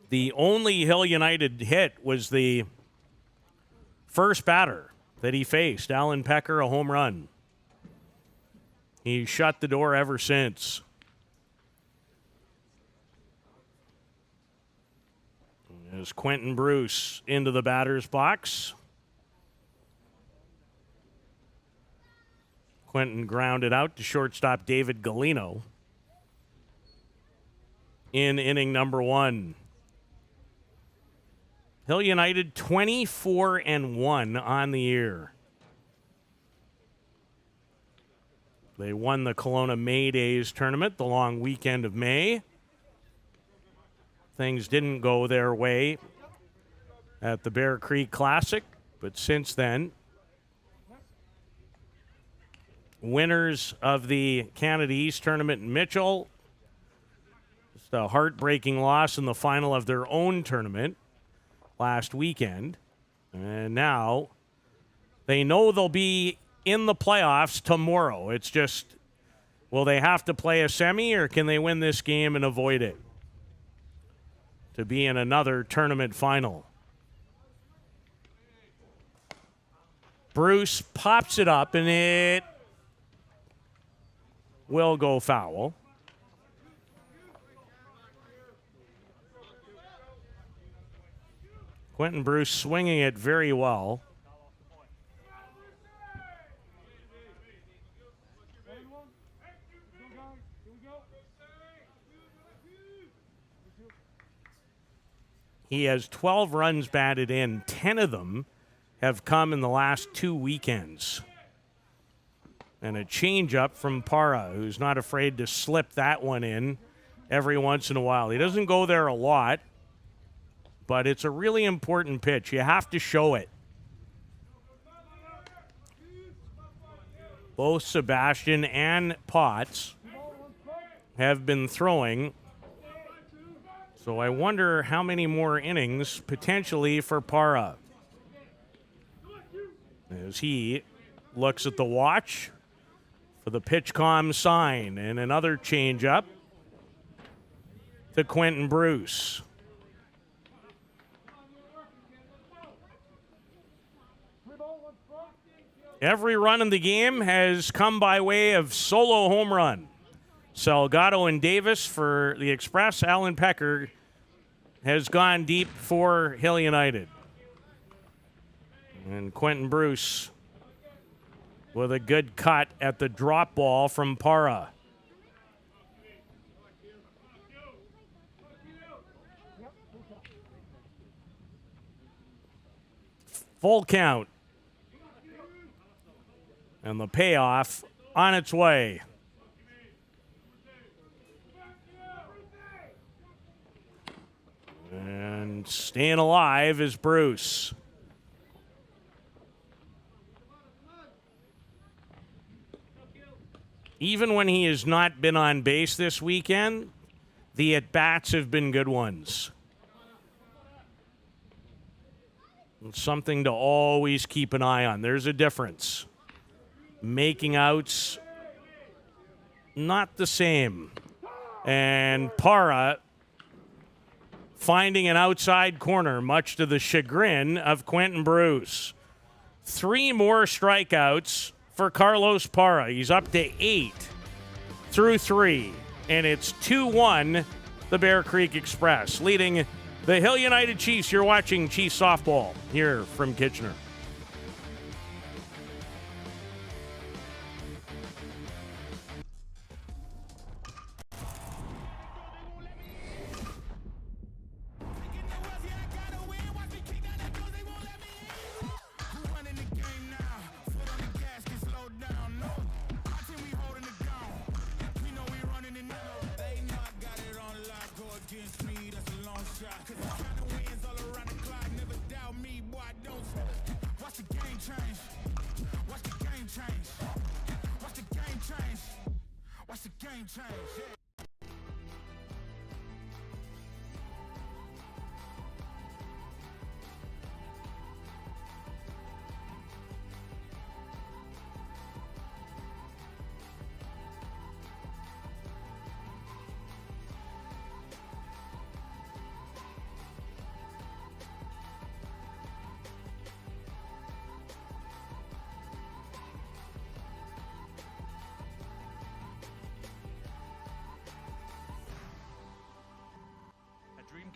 The only Hill United hit was the first batter that he faced, Alan Pecker, a home run. He shut the door ever since. As Quentin Bruce into the batter's box. Quentin grounded out to shortstop David Galino in inning number 1. Hill United 24-1 on the year. They won the Kelowna May Days tournament, the long weekend of May. Things didn't go their way at the Bear Creek Classic, but since then, winners of the Canada East tournament in Mitchell, just a heartbreaking loss in the final of their own tournament last weekend. And now they know they'll be in the playoffs tomorrow. It's just, will they have to play a semi, or can they win this game and avoid it to be in another tournament final? Bruce pops it up, and it will go foul. Quentin Bruce swinging it very well. He has 12 runs batted in. 10 of them have come in the last 2 weekends. And a changeup from Parra, who's not afraid to slip that one in every once in a while. He doesn't go there a lot, but it's a really important pitch. You have to show it. Both Sebastian and Potts have been throwing. So I wonder how many more innings potentially for Parra. As he looks at the watch for the PitchCom sign, and another changeup to Quentin Bruce. Every run in the game has come by way of solo home run. Salgado and Davis for the Express. Alan Pecker has gone deep for Hill United. And Quentin Bruce with a good cut at the drop ball from Parra. Full count. And the payoff on its way. And staying alive is Bruce. Even when he has not been on base this weekend, the at-bats have been good ones. It's something to always keep an eye on. There's a difference. Making outs, not the same. And Parra finding an outside corner, much to the chagrin of Quentin Bruce. 3 more strikeouts for Carlos Parra. He's up to 8 through 3, and it's 2-1 the Bear Creek Express, leading the Hill United Chiefs. You're watching Chiefs softball here from Kitchener.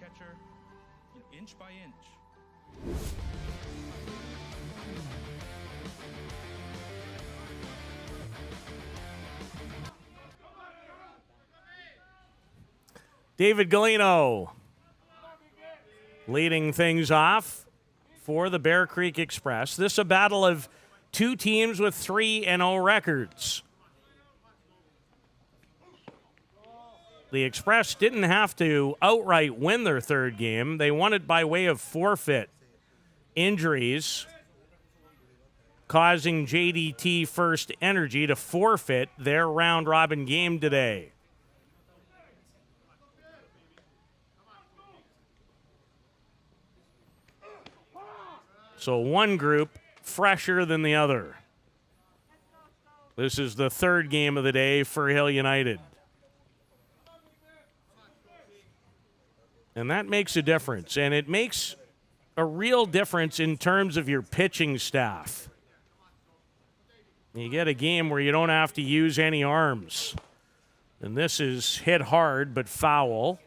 Catcher, inch by inch. David Galino leading things off for the Bear Creek Express. This is a battle of 2 teams with 3-0 records. The Express didn't have to outright win their 3rd game. They won it by way of forfeit. Injuries causing JDT First Energy to forfeit their round-robin game today. So one group fresher than the other. This is the 3rd game of the day for Hill United. And that makes a difference. And it makes a real difference in terms of your pitching staff. You get a game where you don't have to use any arms. And this is hit hard but foul.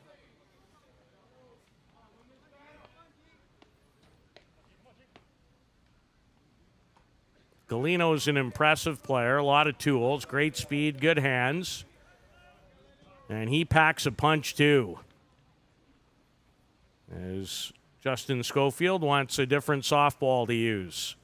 Galino's an impressive player, a lot of tools, great speed, good hands. And he packs a punch, too. As Justin Schofield wants a different softball to use.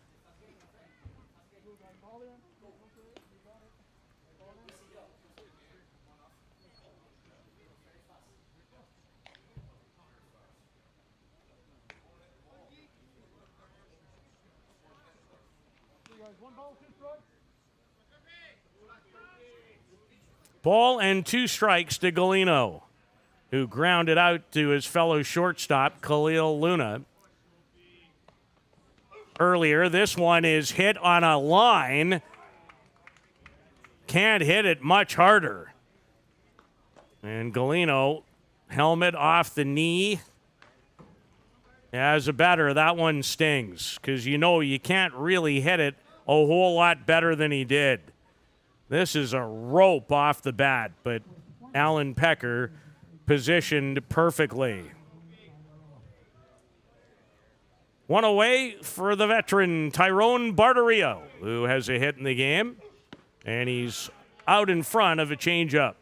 Ball and 2 strikes to Galino, who grounded out to his fellow shortstop, Khalil Luna. Earlier, this one is hit on a line. Can't hit it much harder. And Galino, helmet off the knee. As a batter, that one stings because you can't really hit it a whole lot better than he did. This is a rope off the bat, but Alan Pecker positioned perfectly. One away for the veteran Tyrone Barterio, who has a hit in the game, and he's out in front of a changeup.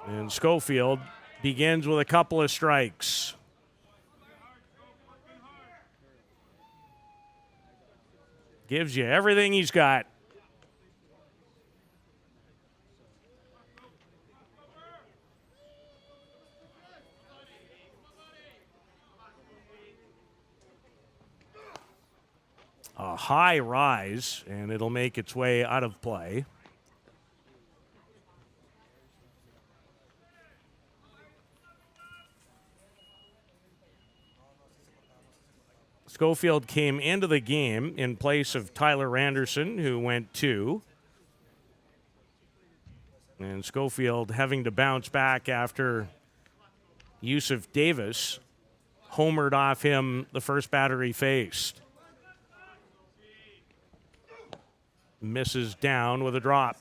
And Schofield begins with a couple of strikes. Gives you everything he's got. A high rise, and it'll make its way out of play. Schofield came into the game in place of Tyler Anderson, who went 2. And Schofield having to bounce back after Yusuf Davis homered off him the first batter he faced. Misses down with a drop.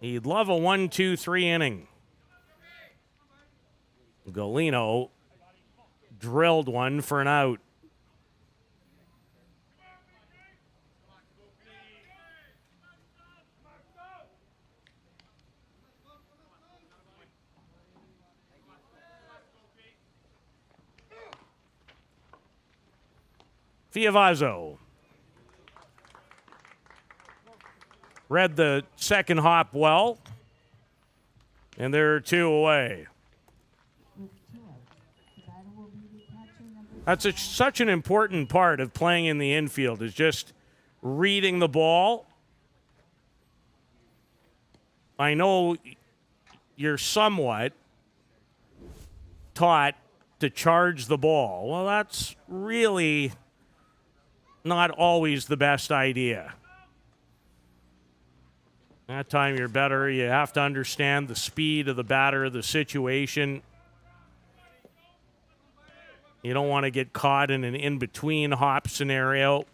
He'd love a 1-2-3 inning. Galino drilled one for an out. Fiavazzo read the second hop well, and there are 2 away. That's such an important part of playing in the infield, is just reading the ball. I know you're somewhat taught to charge the ball. Well, that's really not always the best idea. That time you're better. You have to understand the speed of the batter, the situation. You don't want to get caught in an in-between hop scenario.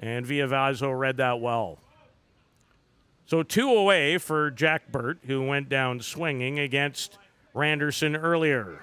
And Fiavazzo read that well. So 2 away for Jack Burt, who went down swinging against Randerson earlier.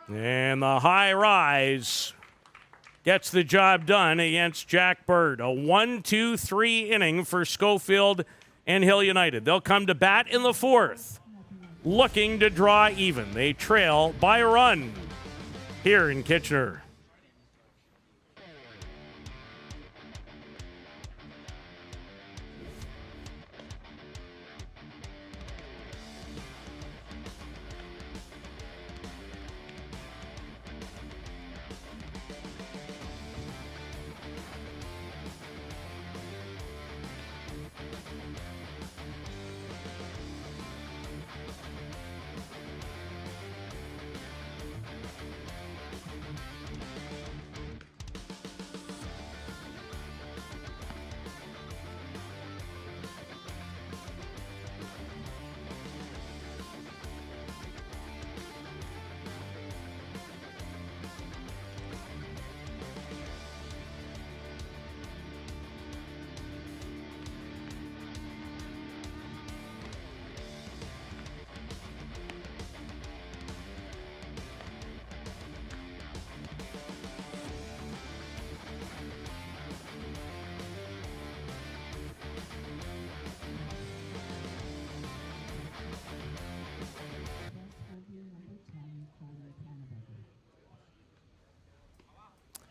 And the high rise gets the job done against Jack Bird. A 1-2-3 inning for Schofield and Hill United. They'll come to bat in the 4th, looking to draw even. They trail by a run here in Kitchener.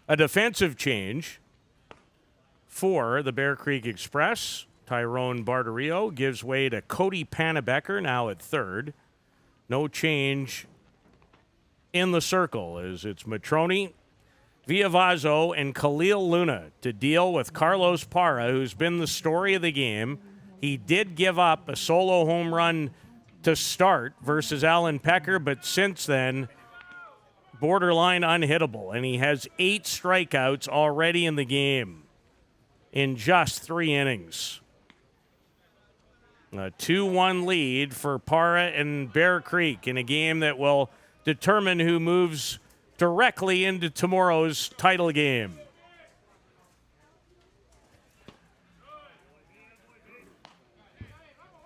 A defensive change for the Bear Creek Express. Tyrone Barterio gives way to Cody Panabecker now at third. No change in the circle as it's Matroni, Villavazzo, and Khalil Luna to deal with Carlos Parra, who's been the story of the game. He did give up a solo home run to start versus Alan Pecker, but since then, borderline unhittable, and he has 8 strikeouts already in the game in just 3 innings. A 2-1 lead for Parra and Bear Creek in a game that will determine who moves directly into tomorrow's title game.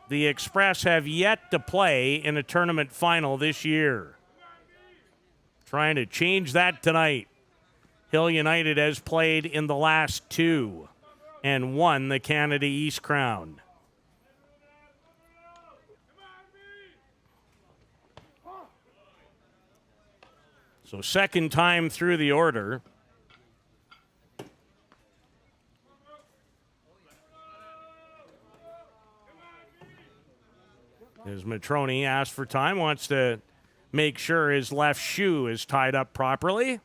The Express have yet to play in a tournament final this year. Trying to change that tonight. Hill United has played in the last 2 and won the Canada East Crown. So second time through the order. As Matroni asks for time, wants to make sure his left shoe is tied up properly.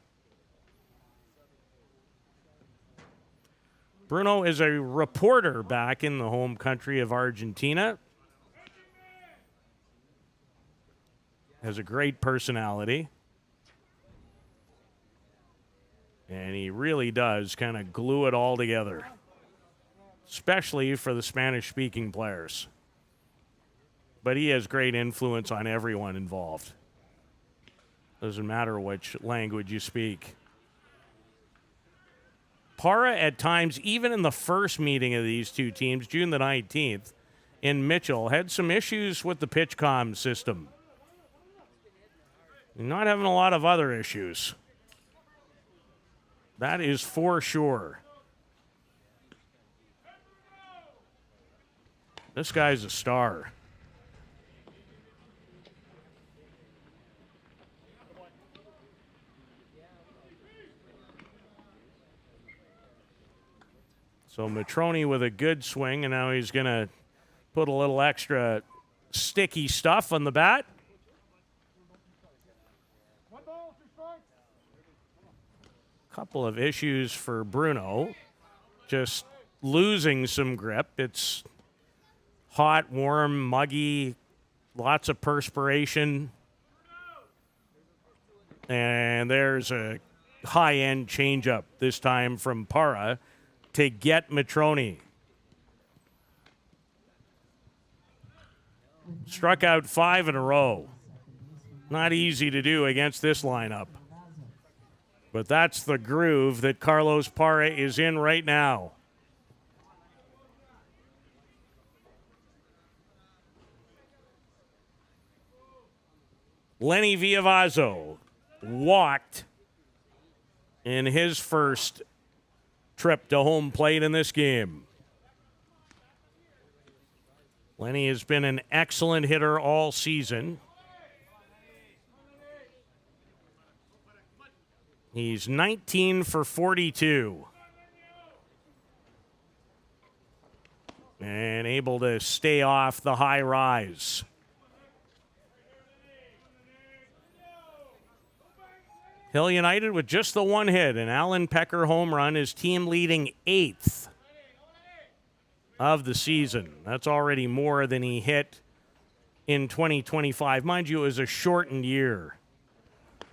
Bruno is a reporter back in the home country of Argentina. Has a great personality. And he really does kind of glue it all together, especially for the Spanish-speaking players. But he has great influence on everyone involved. Doesn't matter which language you speak. Parra, at times, even in the first meeting of these two teams, June the 19th, in Mitchell, had some issues with the PitchCom system. Not having a lot of other issues. That is for sure. This guy's a star. So Matroni with a good swing, and now he's going to put a little extra sticky stuff on the bat. Couple of issues for Bruno. Just losing some grip. It's hot, warm, muggy, lots of perspiration. And there's a high-end changeup this time from Parra to get Matroni. Struck out 5 in a row. Not easy to do against this lineup. But that's the groove that Carlos Parra is in right now. Lenny Villavazzo walked in his first trip to home plate in this game. Lenny has been an excellent hitter all season. He's 19 for 42. And able to stay off the high rise. Hill United with just the one hit, an Alan Pecker home run, his team leading 8th of the season. That's already more than he hit in 2025. Mind you, it was a shortened year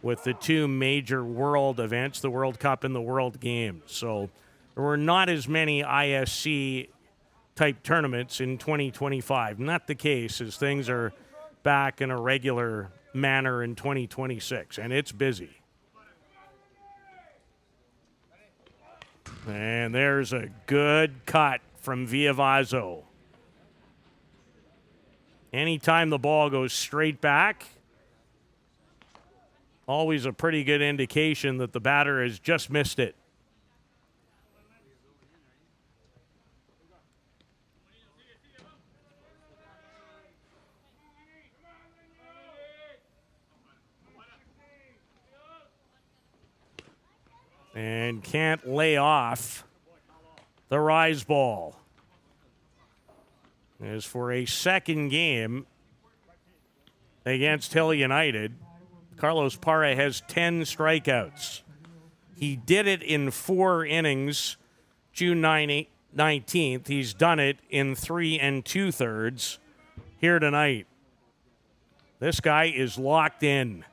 with the 2 major world events, the World Cup and the World Games. So there were not as many ISC-type tournaments in 2025. Not the case as things are back in a regular manner in 2026, and it's busy. And there's a good cut from Villavazzo. Anytime the ball goes straight back, always a pretty good indication that the batter has just missed it. and can't lay off the rise ball. As for a second game against Hill United, Carlos Parra has 10 strikeouts. He did it in 4 innings June 19th. He's done it in 3 2/3 here tonight. This guy is locked in.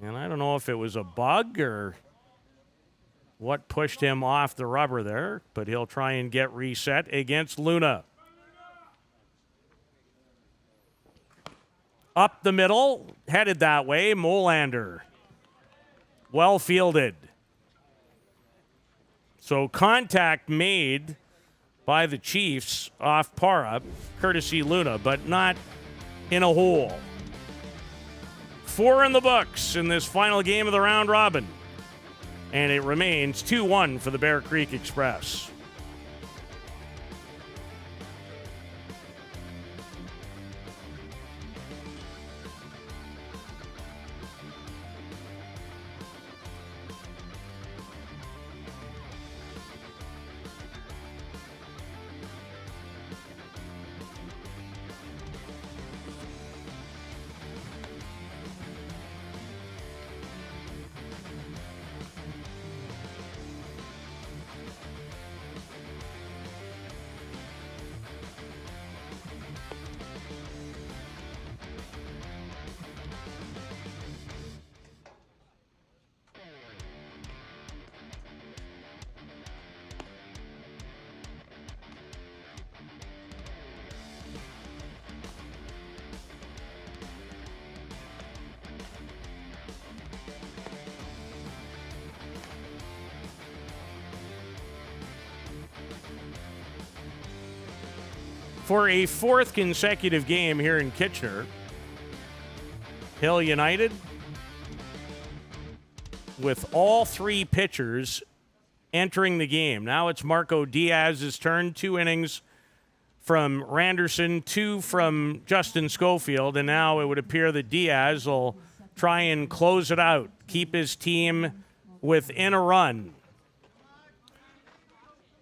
And I don't know if it was a bug or what pushed him off the rubber there, but he'll try and get reset against Luna. Up the middle, headed that way, Molander. Well fielded. So contact made by the Chiefs off Parra, courtesy Luna, but not in a hole. 4 in the books in this final game of the round robin. And it remains 2-1 for the Bear Creek Express. For a 4th consecutive game here in Kitchener, Hill United, with all 3 pitchers entering the game. Now it's Marco Diaz's turn. 2 innings from Randerson, 2 from Justin Schofield, and now it would appear that Diaz will try and close it out, keep his team within a run.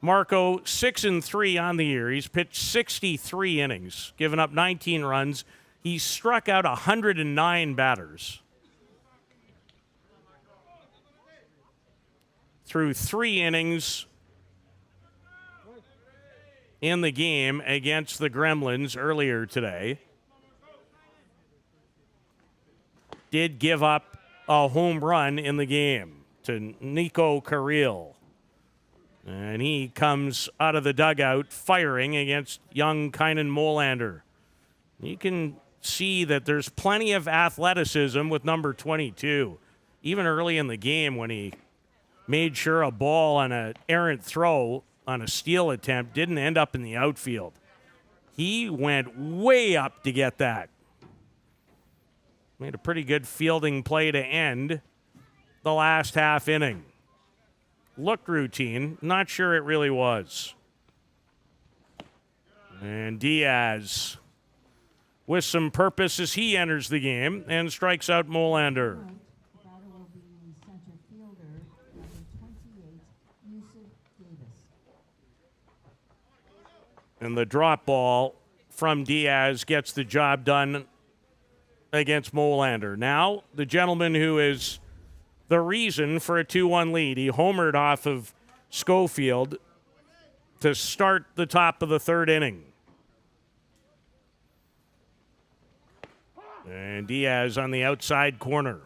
Marco, 6-3 on the year. He's pitched 63 innings, given up 19 runs. He's struck out 109 batters. Through 3 innings in the game against the Gremlins earlier today. Did give up a home run in the game to Nico Carril. And he comes out of the dugout firing against young Kynan Molander. You can see that there's plenty of athleticism with number 22. Even early in the game when he made sure a ball on an errant throw on a steal attempt didn't end up in the outfield. He went way up to get that. Made a pretty good fielding play to end the last half inning. Looked routine. Not sure it really was. And Diaz with some purpose as he enters the game and strikes out Molander. And the drop ball from Diaz gets the job done against Molander. Now, the gentleman who is the reason for a 2-1 lead. He homered off of Schofield to start the top of the 3rd inning. And Diaz on the outside corner.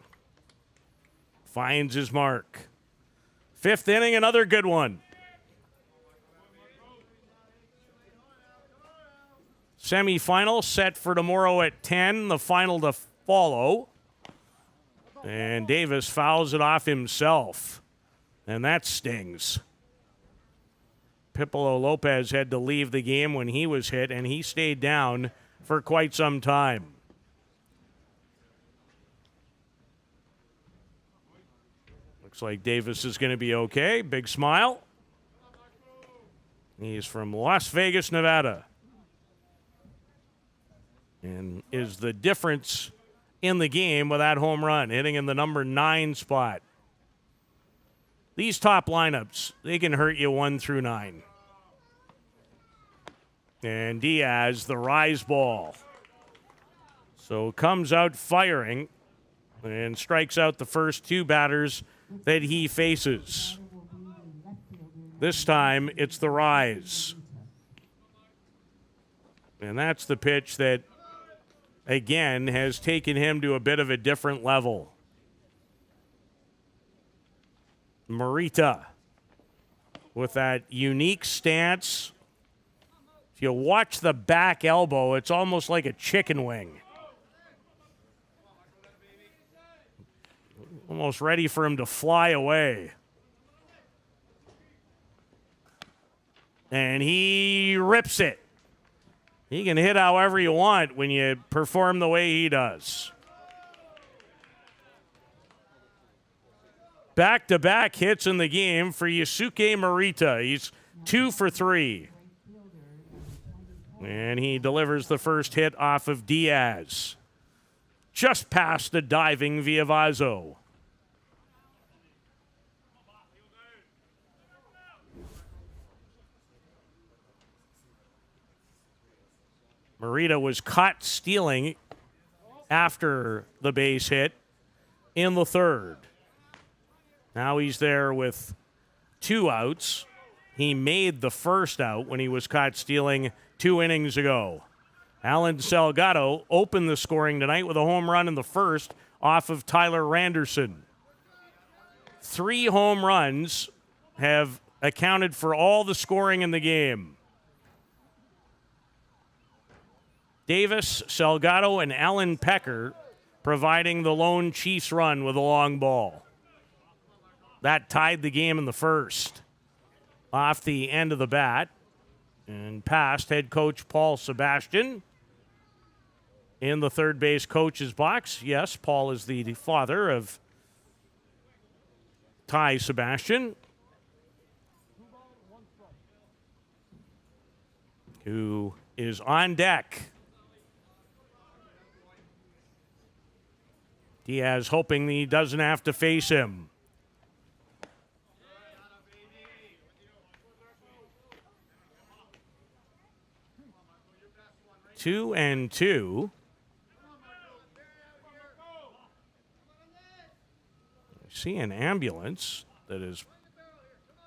Finds his mark. 5th inning, another good one. Semifinal set for tomorrow at 10. The final to follow. And Davis fouls it off himself. And that stings. Pipolo Lopez had to leave the game when he was hit, and he stayed down for quite some time. Looks like Davis is going to be okay. Big smile. He's from Las Vegas, Nevada. And is the difference in the game with that home run, hitting in the number 9 spot. These top lineups, they can hurt you 1 through 9. And Diaz, the rise ball. So comes out firing and strikes out the first 2 batters that he faces. This time, it's the rise. And that's the pitch that, again, has taken him to a bit of a different level. Morita with that unique stance. If you watch the back elbow, it's almost like a chicken wing. Almost ready for him to fly away. And he rips it. He can hit however you want when you perform the way he does. Back-to-back hits in the game for Yusuke Morita. He's 2 for 3. And he delivers the first hit off of Diaz. Just past the diving Villavazo. Morita was caught stealing after the base hit in the 3rd. Now he's there with 2 outs. He made the first out when he was caught stealing 2 innings ago. Alan Salgado opened the scoring tonight with a home run in the 1st off of Tyler Randerson. 3 home runs have accounted for all the scoring in the game. Davis, Salgado, and Alan Pecker providing the lone Chiefs run with a long ball. That tied the game in the 1st. Off the end of the bat and past head coach Paul Sebastian in the third base coach's box. Yes, Paul is the father of Ty Sebastian, who is on deck. Diaz hoping he doesn't have to face him. Two and two. I see an ambulance that is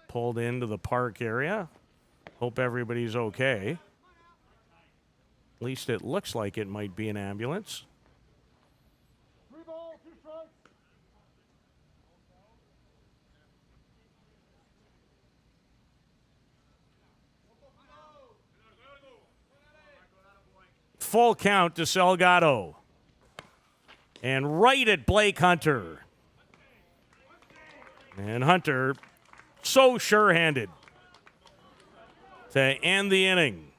pulled into the park area. Hope everybody's okay. At least it looks like it might be an ambulance. Full count to Salgado. And right at Blake Hunter. And Hunter so sure-handed to end the inning.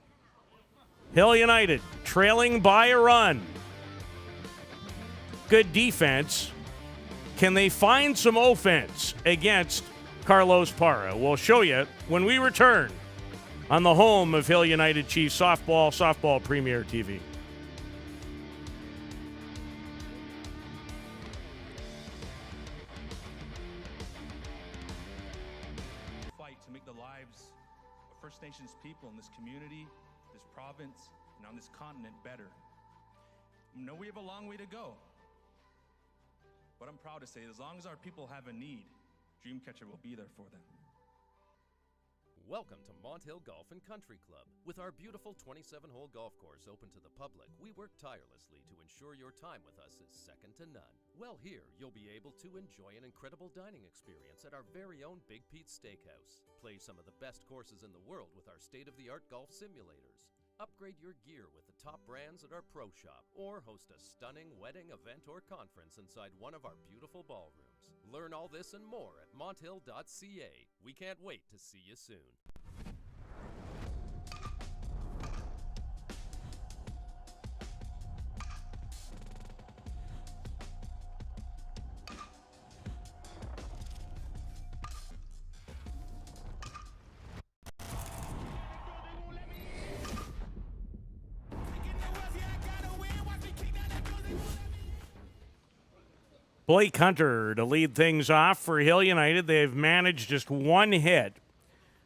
Hill United trailing by a run. Good defense. Can they find some offense against Carlos Parra? We'll show you when we return on the home of Hill United Chiefs Softball Premier TV. Fight to make the lives of First Nations people in this community, this province, and on this continent better. I know we have a long way to go, but I'm proud to say as long as our people have a need, Dreamcatcher will be there for them. Welcome to Mont Hill Golf and Country Club. With our beautiful 27-hole golf course open to the public, we work tirelessly to ensure your time with us is second to none. Well, here you'll be able to enjoy an incredible dining experience at our very own Big Pete's Steakhouse. Play some of the best courses in the world with our state-of-the-art golf simulators. Upgrade your gear with the top brands at our pro shop, or host a stunning wedding, event, or conference inside one of our beautiful ballrooms. Learn all this and more at monthill.ca. We can't wait to see you soon. Blake Hunter to lead things off for Hill United. They've managed just one hit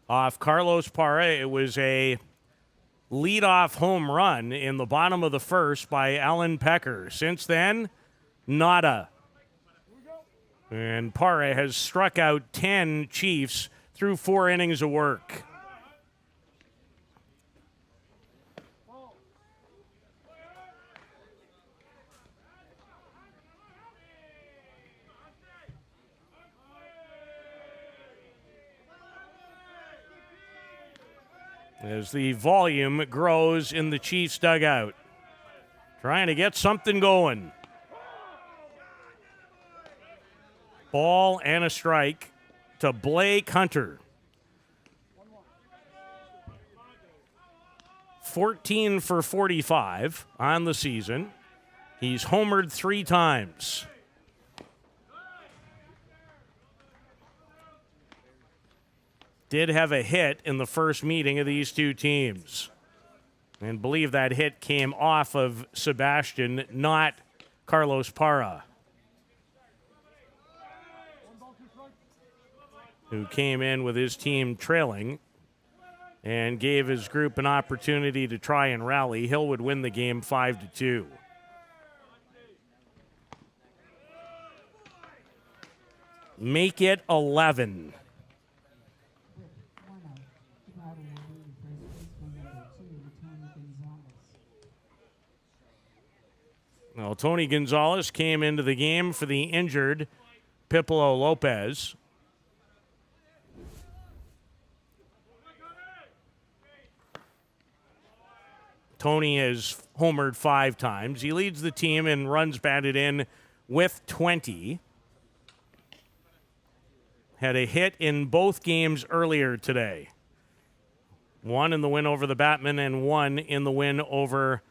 off Carlos Parra. It was a leadoff home run in the bottom of the first by Alan Pecker. Since then, nada. And Parra has struck out 10 Chiefs through 4 innings of work. As the volume grows in the Chiefs dugout. Trying to get something going. Ball and a strike to Blake Hunter. 14 for 45 on the season. He's homered 3 times. Did have a hit in the first meeting of these two teams. And believe that hit came off of Sebastian, not Carlos Parra, who came in with his team trailing and gave his group an opportunity to try and rally. Hill would win the game 5-2. Make it 11. Well, Tony Gonzalez came into the game for the injured Pipolo Lopez. Tony has homered 5 times. He leads the team in runs batted in with 20. Had a hit in both games earlier today. 1 in the win over the Batmen and 1 in the win over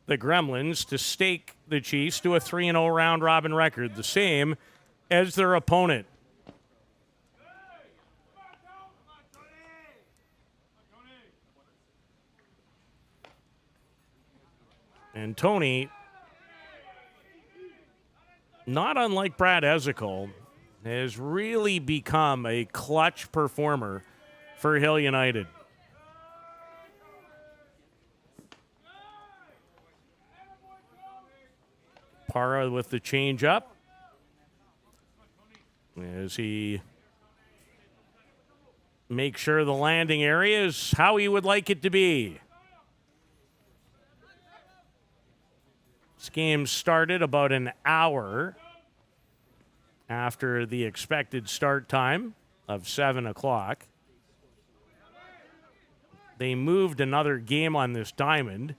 the Gremlins to stake the Chiefs to a 3-0 round-robin record, the same as their opponent. And Tony, not unlike Brad Ezekiel, has really become a clutch performer for Hill United. Parra with the changeup as he makes sure the landing area is how he would like it to be. This game started about an hour after the expected start time of 7 o'clock. They moved another game on this diamond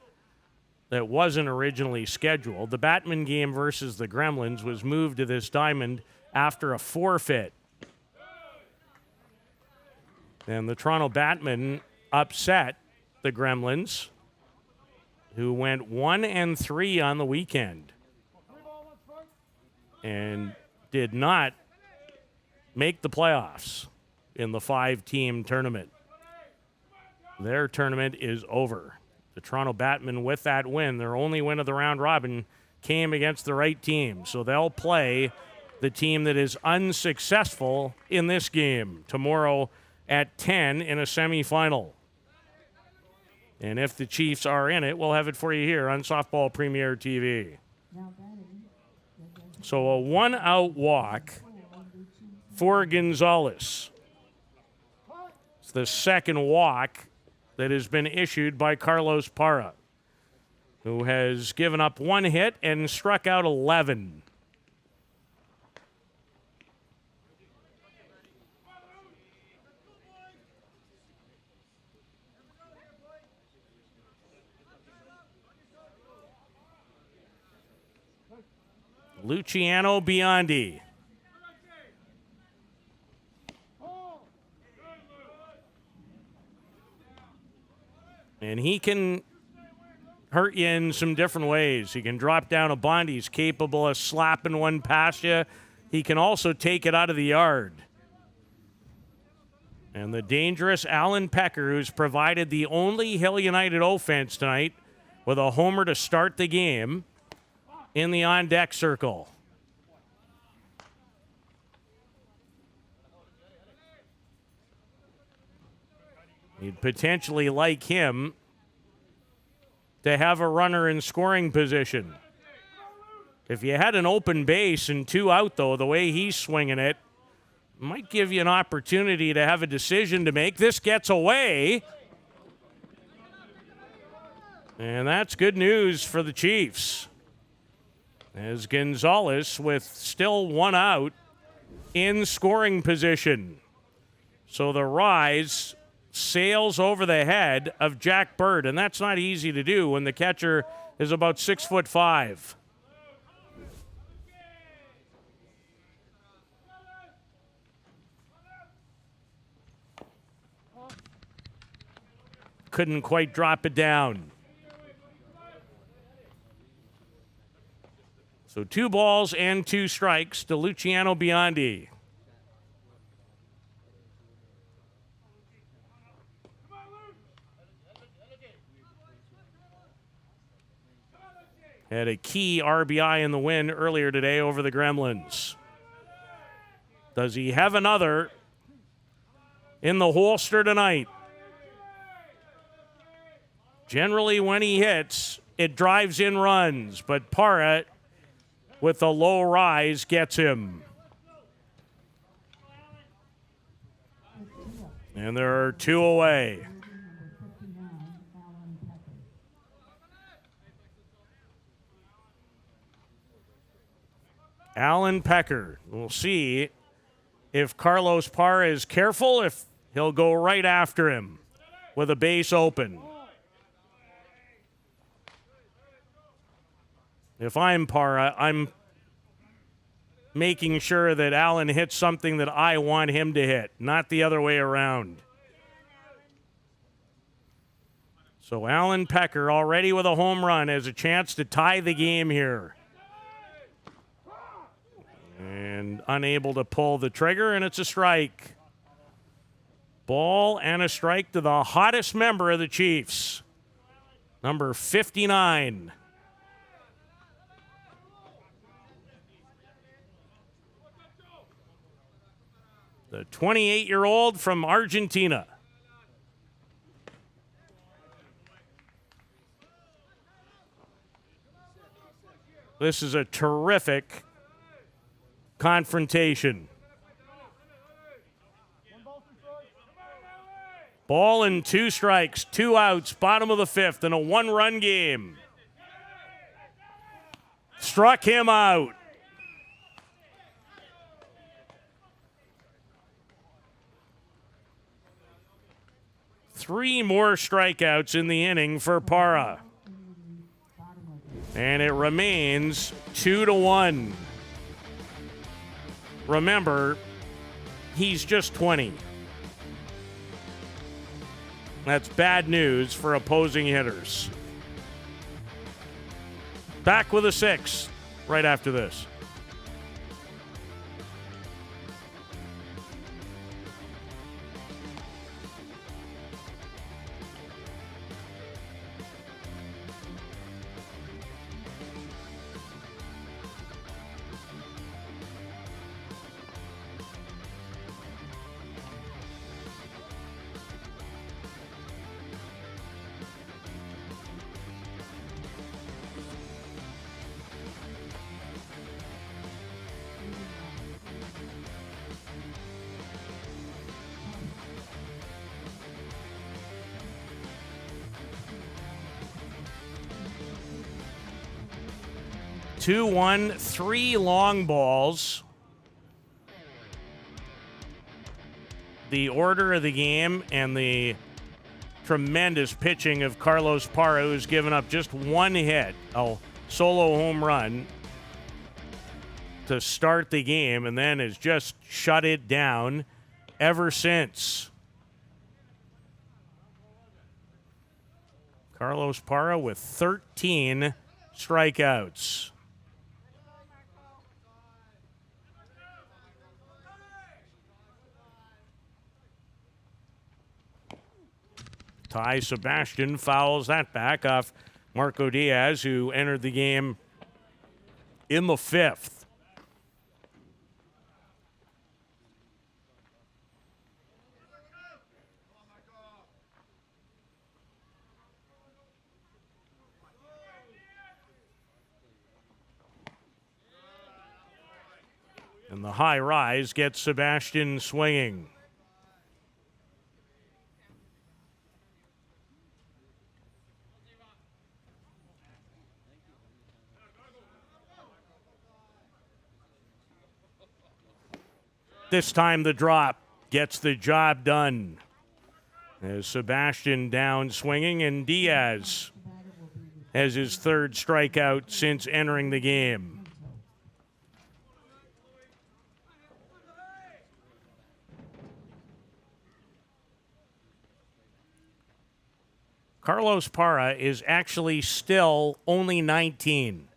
that wasn't originally scheduled. The Batman game versus the Gremlins was moved to this diamond after a forfeit. And the Toronto Batmen upset the Gremlins, who went 1-3 on the weekend and did not make the playoffs in the 5-team tournament. Their tournament is over. The Toronto Batmen, with that win, their only win of the round robin, came against the right team. So they'll play the team that is unsuccessful in this game tomorrow at 10 in a semifinal. And if the Chiefs are in it, we'll have it for you here on Softball Premier TV. So a 1-out walk for Gonzalez. It's the second walk that has been issued by Carlos Parra, who has given up 1 hit and struck out 11. Luciano Biondi. And he can hurt you in some different ways. He can drop down a bunt. He's capable of slapping one past you. He can also take it out of the yard. And the dangerous Alan Pecker, who's provided the only Hill United offense tonight with a homer to start the game, in the on-deck circle. You'd potentially like him to have a runner in scoring position. If you had an open base and 2 out, though, the way he's swinging it, might give you an opportunity to have a decision to make. This gets away. And that's good news for the Chiefs, as Gonzalez, with still 1 out, in scoring position. So the rise sails over the head of Jack Bird, and that's not easy to do when the catcher is about 6'5". Couldn't quite drop it down. So 2 balls and 2 strikes to Luciano Biondi. Had a key RBI in the win earlier today over the Gremlins. Does he have another in the holster tonight? Generally, when he hits, it drives in runs, but Parra, with the low rise, gets him. And there are 2 away. Alan Pecker. We'll see if Carlos Parra is careful, if he'll go right after him with a base open. If I'm Parra, I'm making sure that Allen hits something that I want him to hit, not the other way around. So Alan Pecker, already with a home run, has a chance to tie the game here. And unable to pull the trigger, and it's a strike. Ball and a strike to the hottest member of the Chiefs, number 59. The 28-year-old from Argentina. This is a terrific confrontation. Ball and 2 strikes, 2 outs, bottom of the 5th, in a 1-run game. Struck him out. Three more strikeouts in the inning for Parra. And it remains 2-1. Remember, he's just 20. That's bad news for opposing hitters. Back with a 6 right after this. Two, 1, 3 long balls. The order of the game and the tremendous pitching of Carlos Parra, who's given up just 1 hit, a solo home run to start the game, and then has just shut it down ever since. Carlos Parra with 13 strikeouts. Ty Sebastian fouls that back off Marco Diaz, who entered the game in the 5th. And the high rise gets Sebastian swinging. This time the drop gets the job done. As Sebastian down swinging, and Diaz has his third strikeout since entering the game. Carlos Parra is actually still only 19.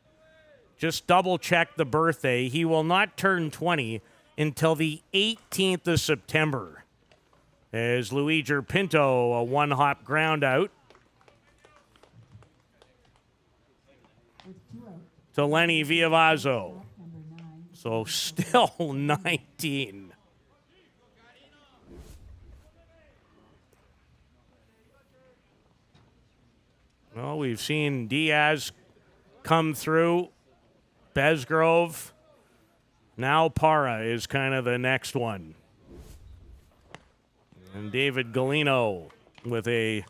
Just double check the birthday. He will not turn 20 until the 18th of September. As Luigi Pinto, a one-hop ground out to Lenny Villavazzo. So still 19. Well, we've seen Diaz come through, Besgrove. Now Parra is kind of the next one. And David Galino with a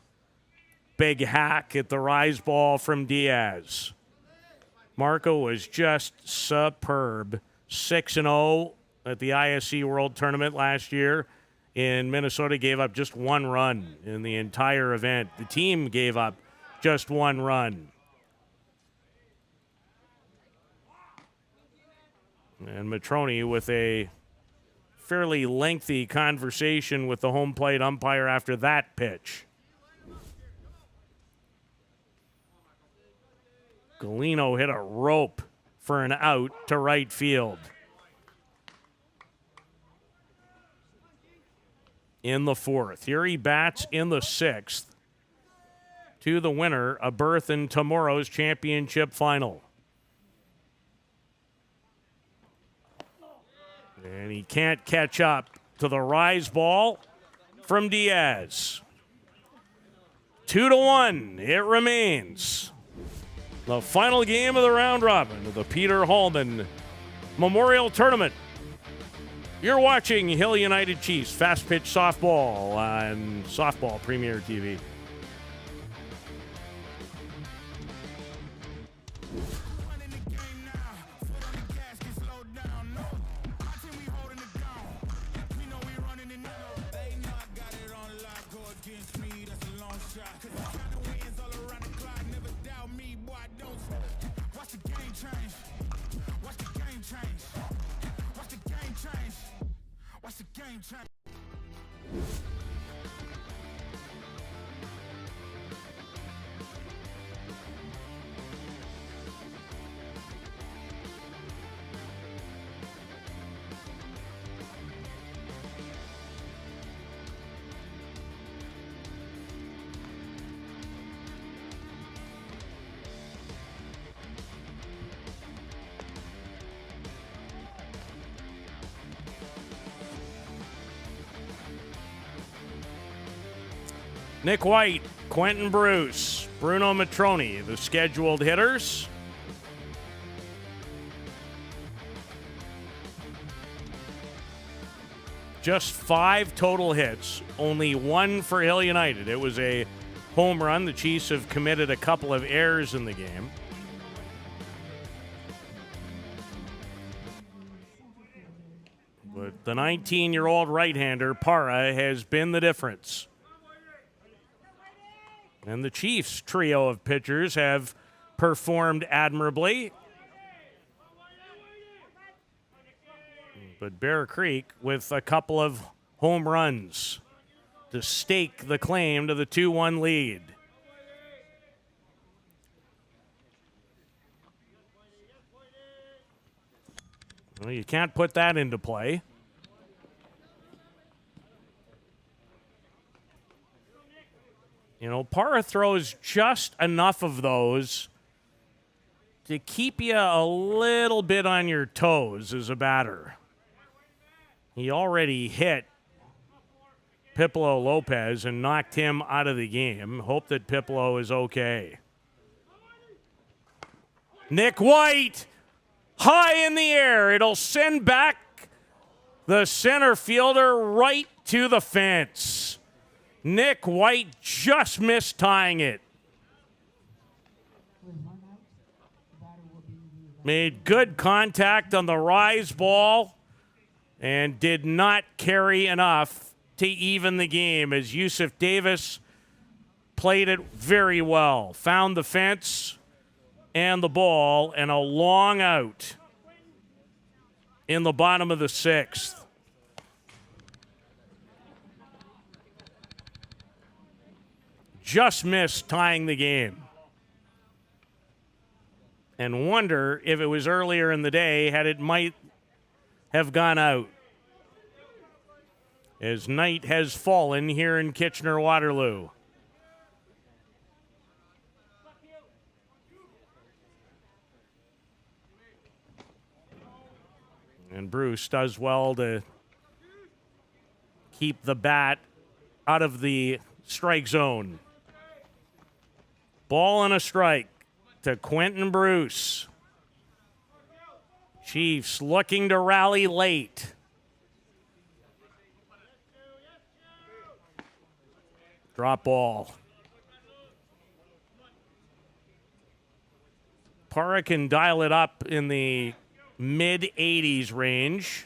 big hack at the rise ball from Diaz. Marco was just superb. 6-0 at the ISC World Tournament last year. In Minnesota, gave up just one run in the entire event. The team gave up just one run. And Matroni with a fairly lengthy conversation with the home plate umpire after that pitch. Galino hit a rope for an out to right field. In the fourth. Here he bats in the sixth to the winner, a berth in tomorrow's championship final. And he can't catch up to the rise ball from Diaz. 2-1, it remains. The final game of the round robin of the Peter Hallman Memorial Tournament. You're watching Hill United Chiefs Fast Pitch Softball on Softball Premier TV. Nick White, Quentin Bruce, Bruno Matroni, the scheduled hitters. Just 5 total hits, only 1 for Hill United. It was a home run. The Chiefs have committed a couple of errors in the game. But the 19-year-old right-hander, Parra, has been the difference. And the Chiefs' trio of pitchers have performed admirably. But Bear Creek with a couple of home runs to stake the claim to the 2-1 lead. Well, you can't put that into play. You know, Parra throws just enough of those to keep you a little bit on your toes as a batter. He already hit Pipolo Lopez and knocked him out of the game. Hope that Pipolo is okay. Nick White, high in the air. It'll send back The center fielder right to the fence. Nick White just missed tying it. Made good contact on the rise ball and did not carry enough to even the game as Yusuf Davis played it very well. Found the fence and the ball and a long out in the bottom of the sixth. Just missed tying the game. And wonder if it was earlier in the day had it might have gone out. As night has fallen here in Kitchener-Waterloo. And Bruce does well to keep the bat out of the strike zone. Ball and a strike to Quentin Bruce. Chiefs looking to rally late. Drop ball. Parra can dial it up in the mid-80s range.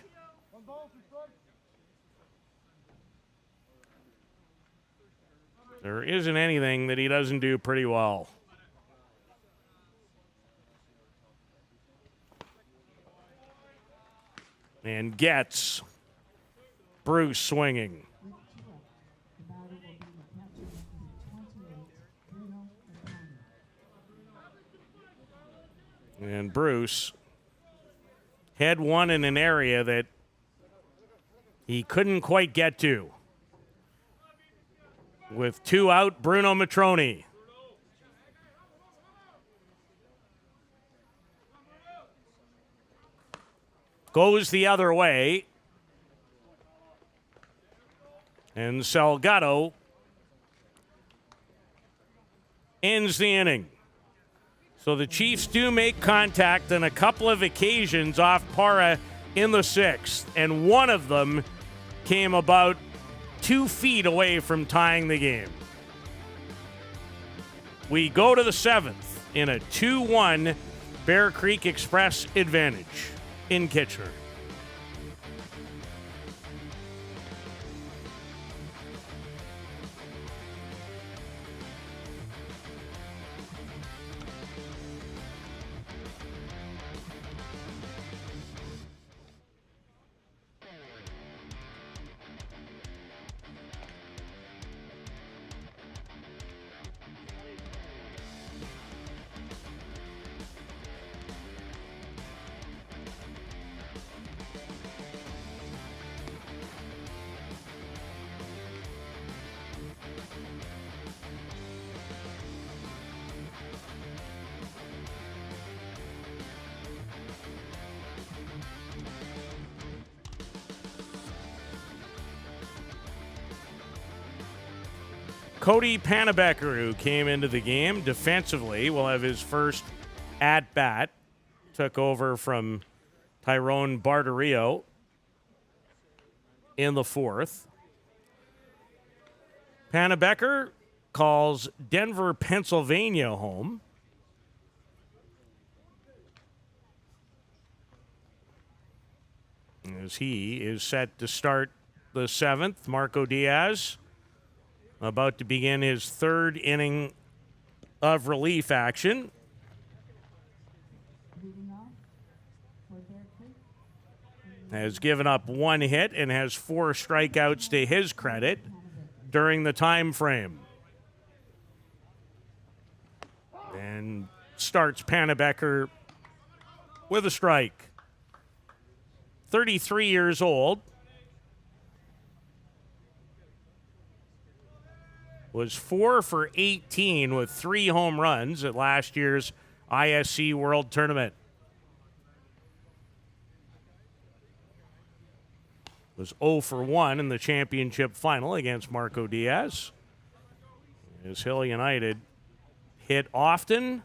There isn't anything that he doesn't do pretty well. And gets Bruce swinging. And Bruce had one in an area that he couldn't quite get to. With two out, Bruno Matroni. Goes the other way. And Salgado ends the inning. So the Chiefs do make contact on a couple of occasions off Parra in the sixth, and one of them came about 2 feet away from tying the game. We go to the seventh in a 2-1 Bear Creek Express advantage in Kitchener. Cody Panabecker, who came into the game defensively, will have his first at-bat. Took over from Tyrone Barterio in the fourth. Panabecker calls Denver, Pennsylvania home. As he is set to start the seventh, Marco Diaz about to begin his third inning of relief action. Has given up 1 hit and has 4 strikeouts to his credit during the time frame. And starts Panabecker with a strike. 33 years old. Was 4 for 18 with 3 home runs at last year's ISC World Tournament. Was 0 for 1 in the championship final against Marco Diaz. As Hill United hit often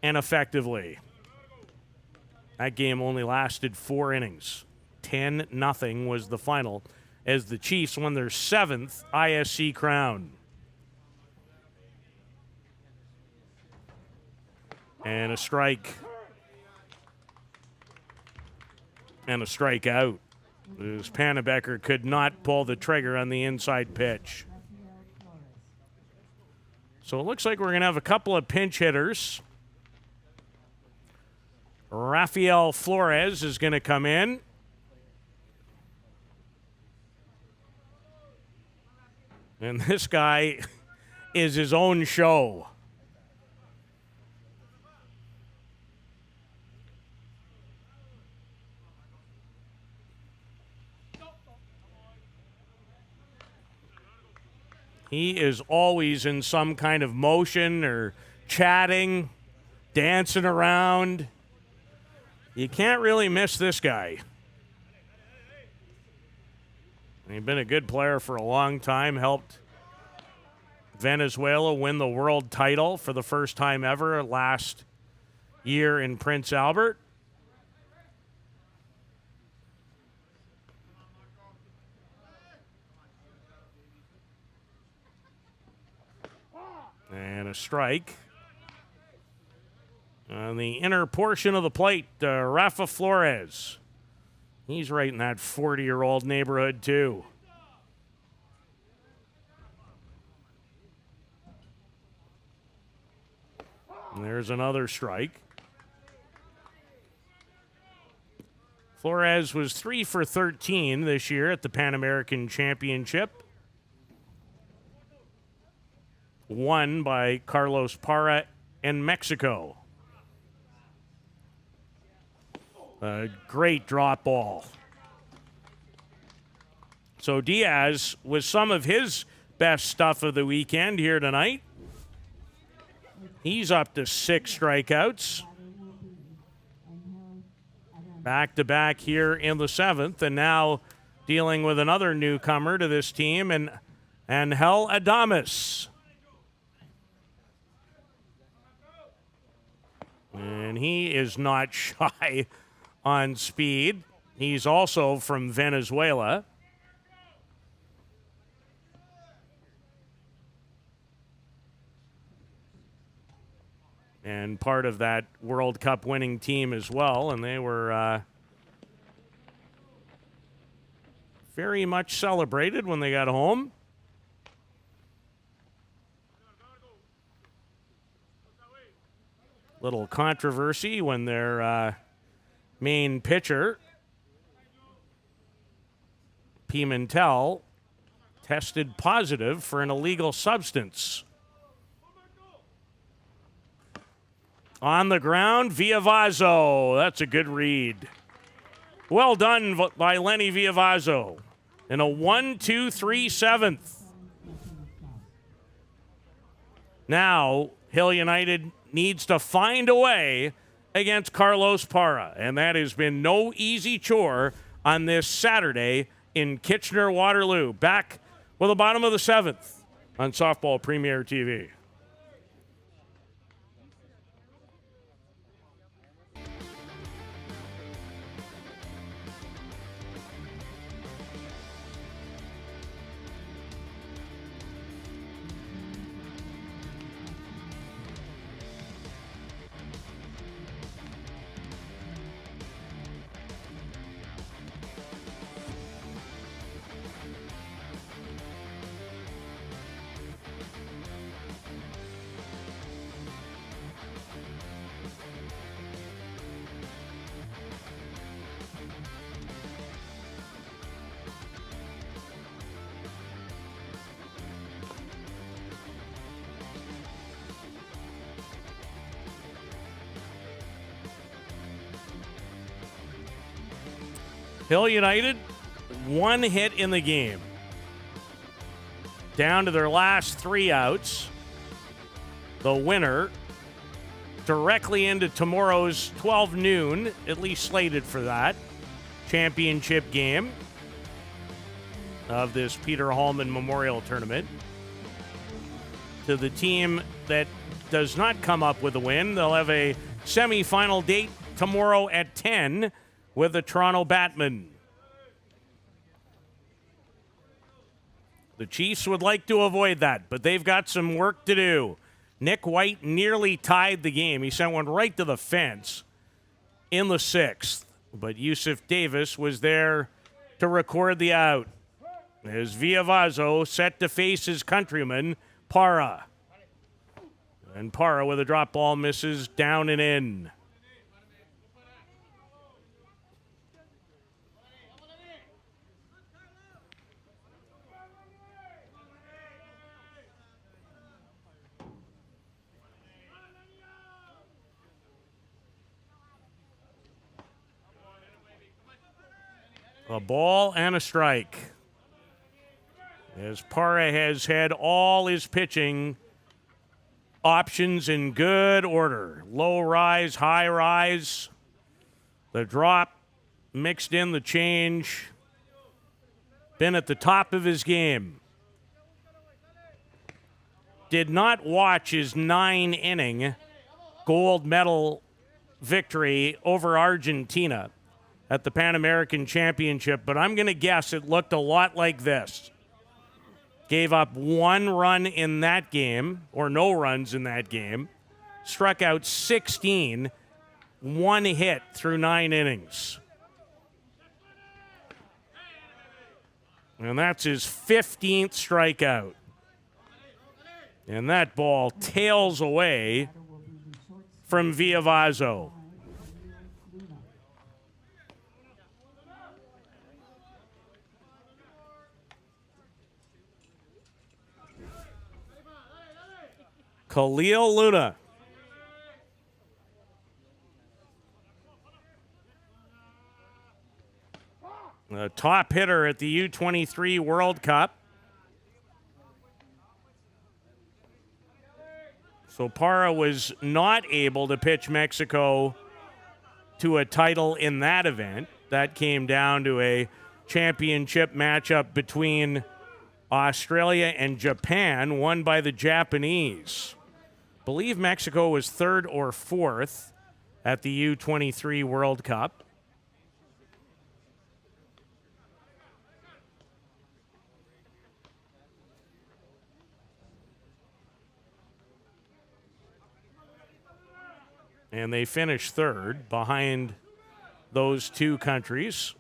and effectively. That game only lasted 4 innings. 10-0 was the final as the Chiefs won their 7th ISC crown. And a strike. And a strikeout. As Pannebecker could not pull the trigger on the inside pitch. So it looks like we're going to have a couple of pinch hitters. Rafael Flores is going to come in. And this guy is his own show. He is always in some kind of motion or chatting, dancing around. You can't really miss this guy. He's been a good player for a long time, helped Venezuela win the world title for the first time ever last year in Prince Albert. And a strike. On the inner portion of the plate, Rafa Flores. He's right in that 40-year-old neighborhood, too. And there's another strike. Flores was 3 for 13 this year at the Pan American Championship. Won by Carlos Parra in Mexico. A great drop ball. So Diaz with some of his best stuff of the weekend here tonight. He's up to 6 strikeouts. Back-to-back here in the 7th, and now dealing with another newcomer to this team, and Angel Adames. And he is not shy on speed. He's also from Venezuela. And part of that World Cup winning team as well. And they were very much celebrated when they got home. Little controversy when their main pitcher, Pimentel, tested positive for an illegal substance. On the ground, Villavazo. That's a good read. Well done by Lenny Villavazo. In a 1-2-3 7th. Now, Hill United needs to find a way against Carlos Parra, and that has been no easy chore on this Saturday in Kitchener-Waterloo. Back with the bottom of the 7th on Softball Premier TV. Hill United, 1 hit in the game. Down to their last 3 outs. The winner directly into tomorrow's 12 noon, at least slated for that, championship game of this Peter Hallman Memorial Tournament. To the team that does not come up with a win, they'll have a semifinal date tomorrow at 10 with the Toronto Batmen. The Chiefs would like to avoid that, but they've got some work to do. Nick White nearly tied the game. He sent one right to the fence in the 6th, but Yusuf Davis was there to record the out. As Villavazo set to face his countryman, Para. And Para with a drop ball misses down and in. A ball and a strike. As Para has had all his pitching options in good order. Low rise, high rise. The drop mixed in the change. Been at the top of his game. Did not watch his 9-inning gold medal victory over Argentina at the Pan American Championship, but I'm going to guess it looked a lot like this. Gave up 1 run in that game, or no runs in that game. Struck out 16, 1 hit through 9 innings. And that's his 15th strikeout. And that ball tails away from Villavazo. Khalil Luna. The top hitter at the U23 World Cup. So Para was not able to pitch Mexico to a title in that event. That came down to a championship matchup between Australia and Japan, won by the Japanese. Believe Mexico was 3rd or 4th at the U23 World Cup. And they finished 3rd behind those 2 countries.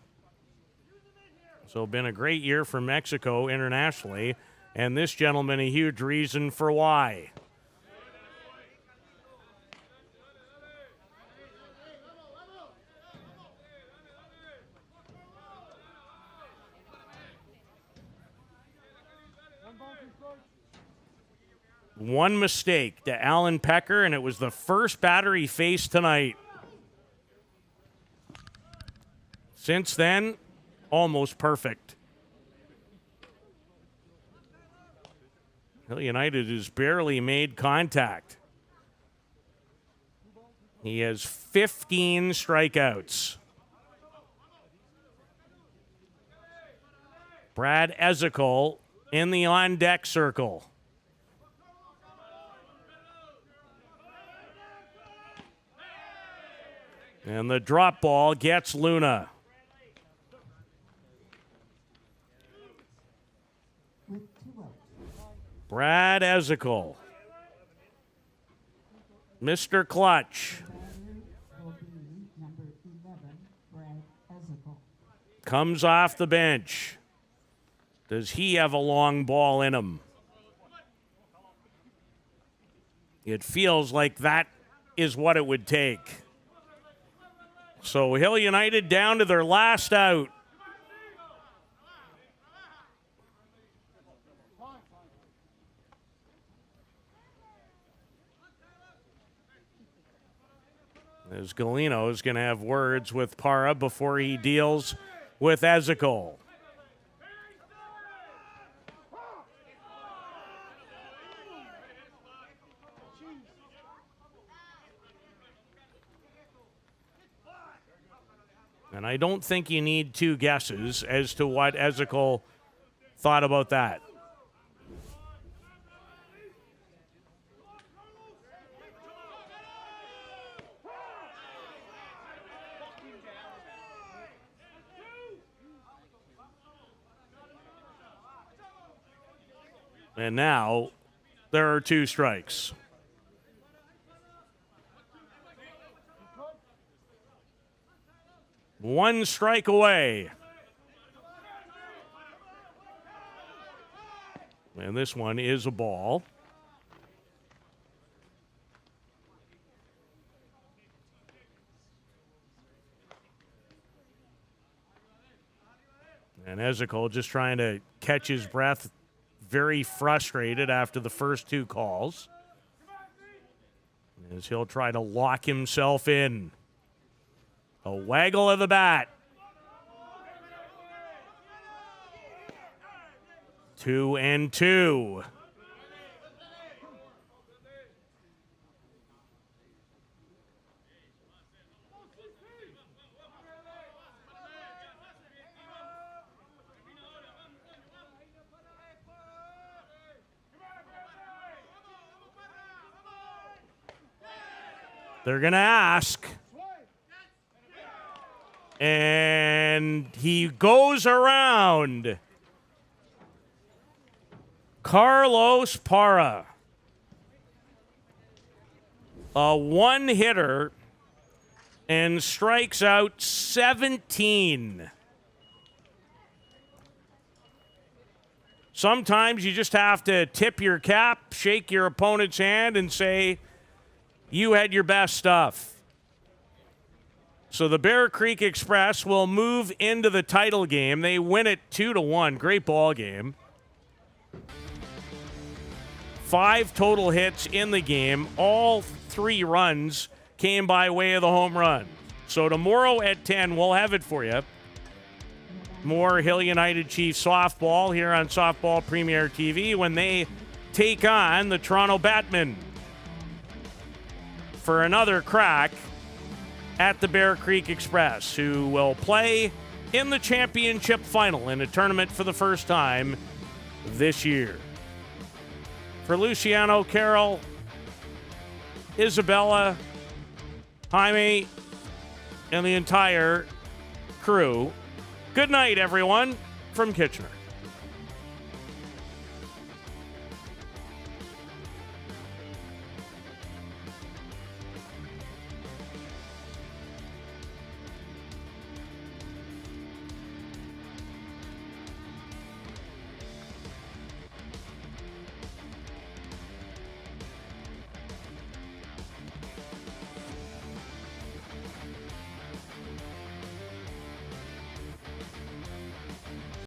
So been a great year for Mexico internationally, and this gentleman a huge reason for why. One mistake to Alan Pecker, and it was the first batter he faced tonight. Since then, almost perfect. Hill United has barely made contact. He has 15 strikeouts. Brad Ezekiel in the on-deck circle. And the drop ball gets Luna. Brad Ezekiel. Mr. Clutch. Comes off the bench. Does he have a long ball in him? It feels like that is what it would take. So Hill United down to their last out. As Galeno is going to have words with Para before he deals with Ezekiel. And I don't think you need 2 guesses as to what Ezekiel thought about that. And now there are 2 strikes. One strike away. And this one is a ball. And Ezekiel just trying to catch his breath, very frustrated after the first 2 calls, as he'll try to lock himself in. A waggle of the bat. 2-2. They're going to ask. And he goes around. Carlos Parra. A one-hitter and strikes out 17. Sometimes you just have to tip your cap, shake your opponent's hand, and say, you had your best stuff. So the Bear Creek Express will move into the title game. They win it 2-1. Great ball game. 5 total hits in the game. All 3 runs came by way of the home run. So tomorrow at 10, we'll have it for you. More Hill United Chiefs softball here on Softball Premier TV when they take on the Toronto Batmen for another crack at the Bear Creek Express, who will play in the championship final in a tournament for the first time this year. For Luciano, Carol, Isabella, Jaime, and the entire crew, good night, everyone, from Kitchener.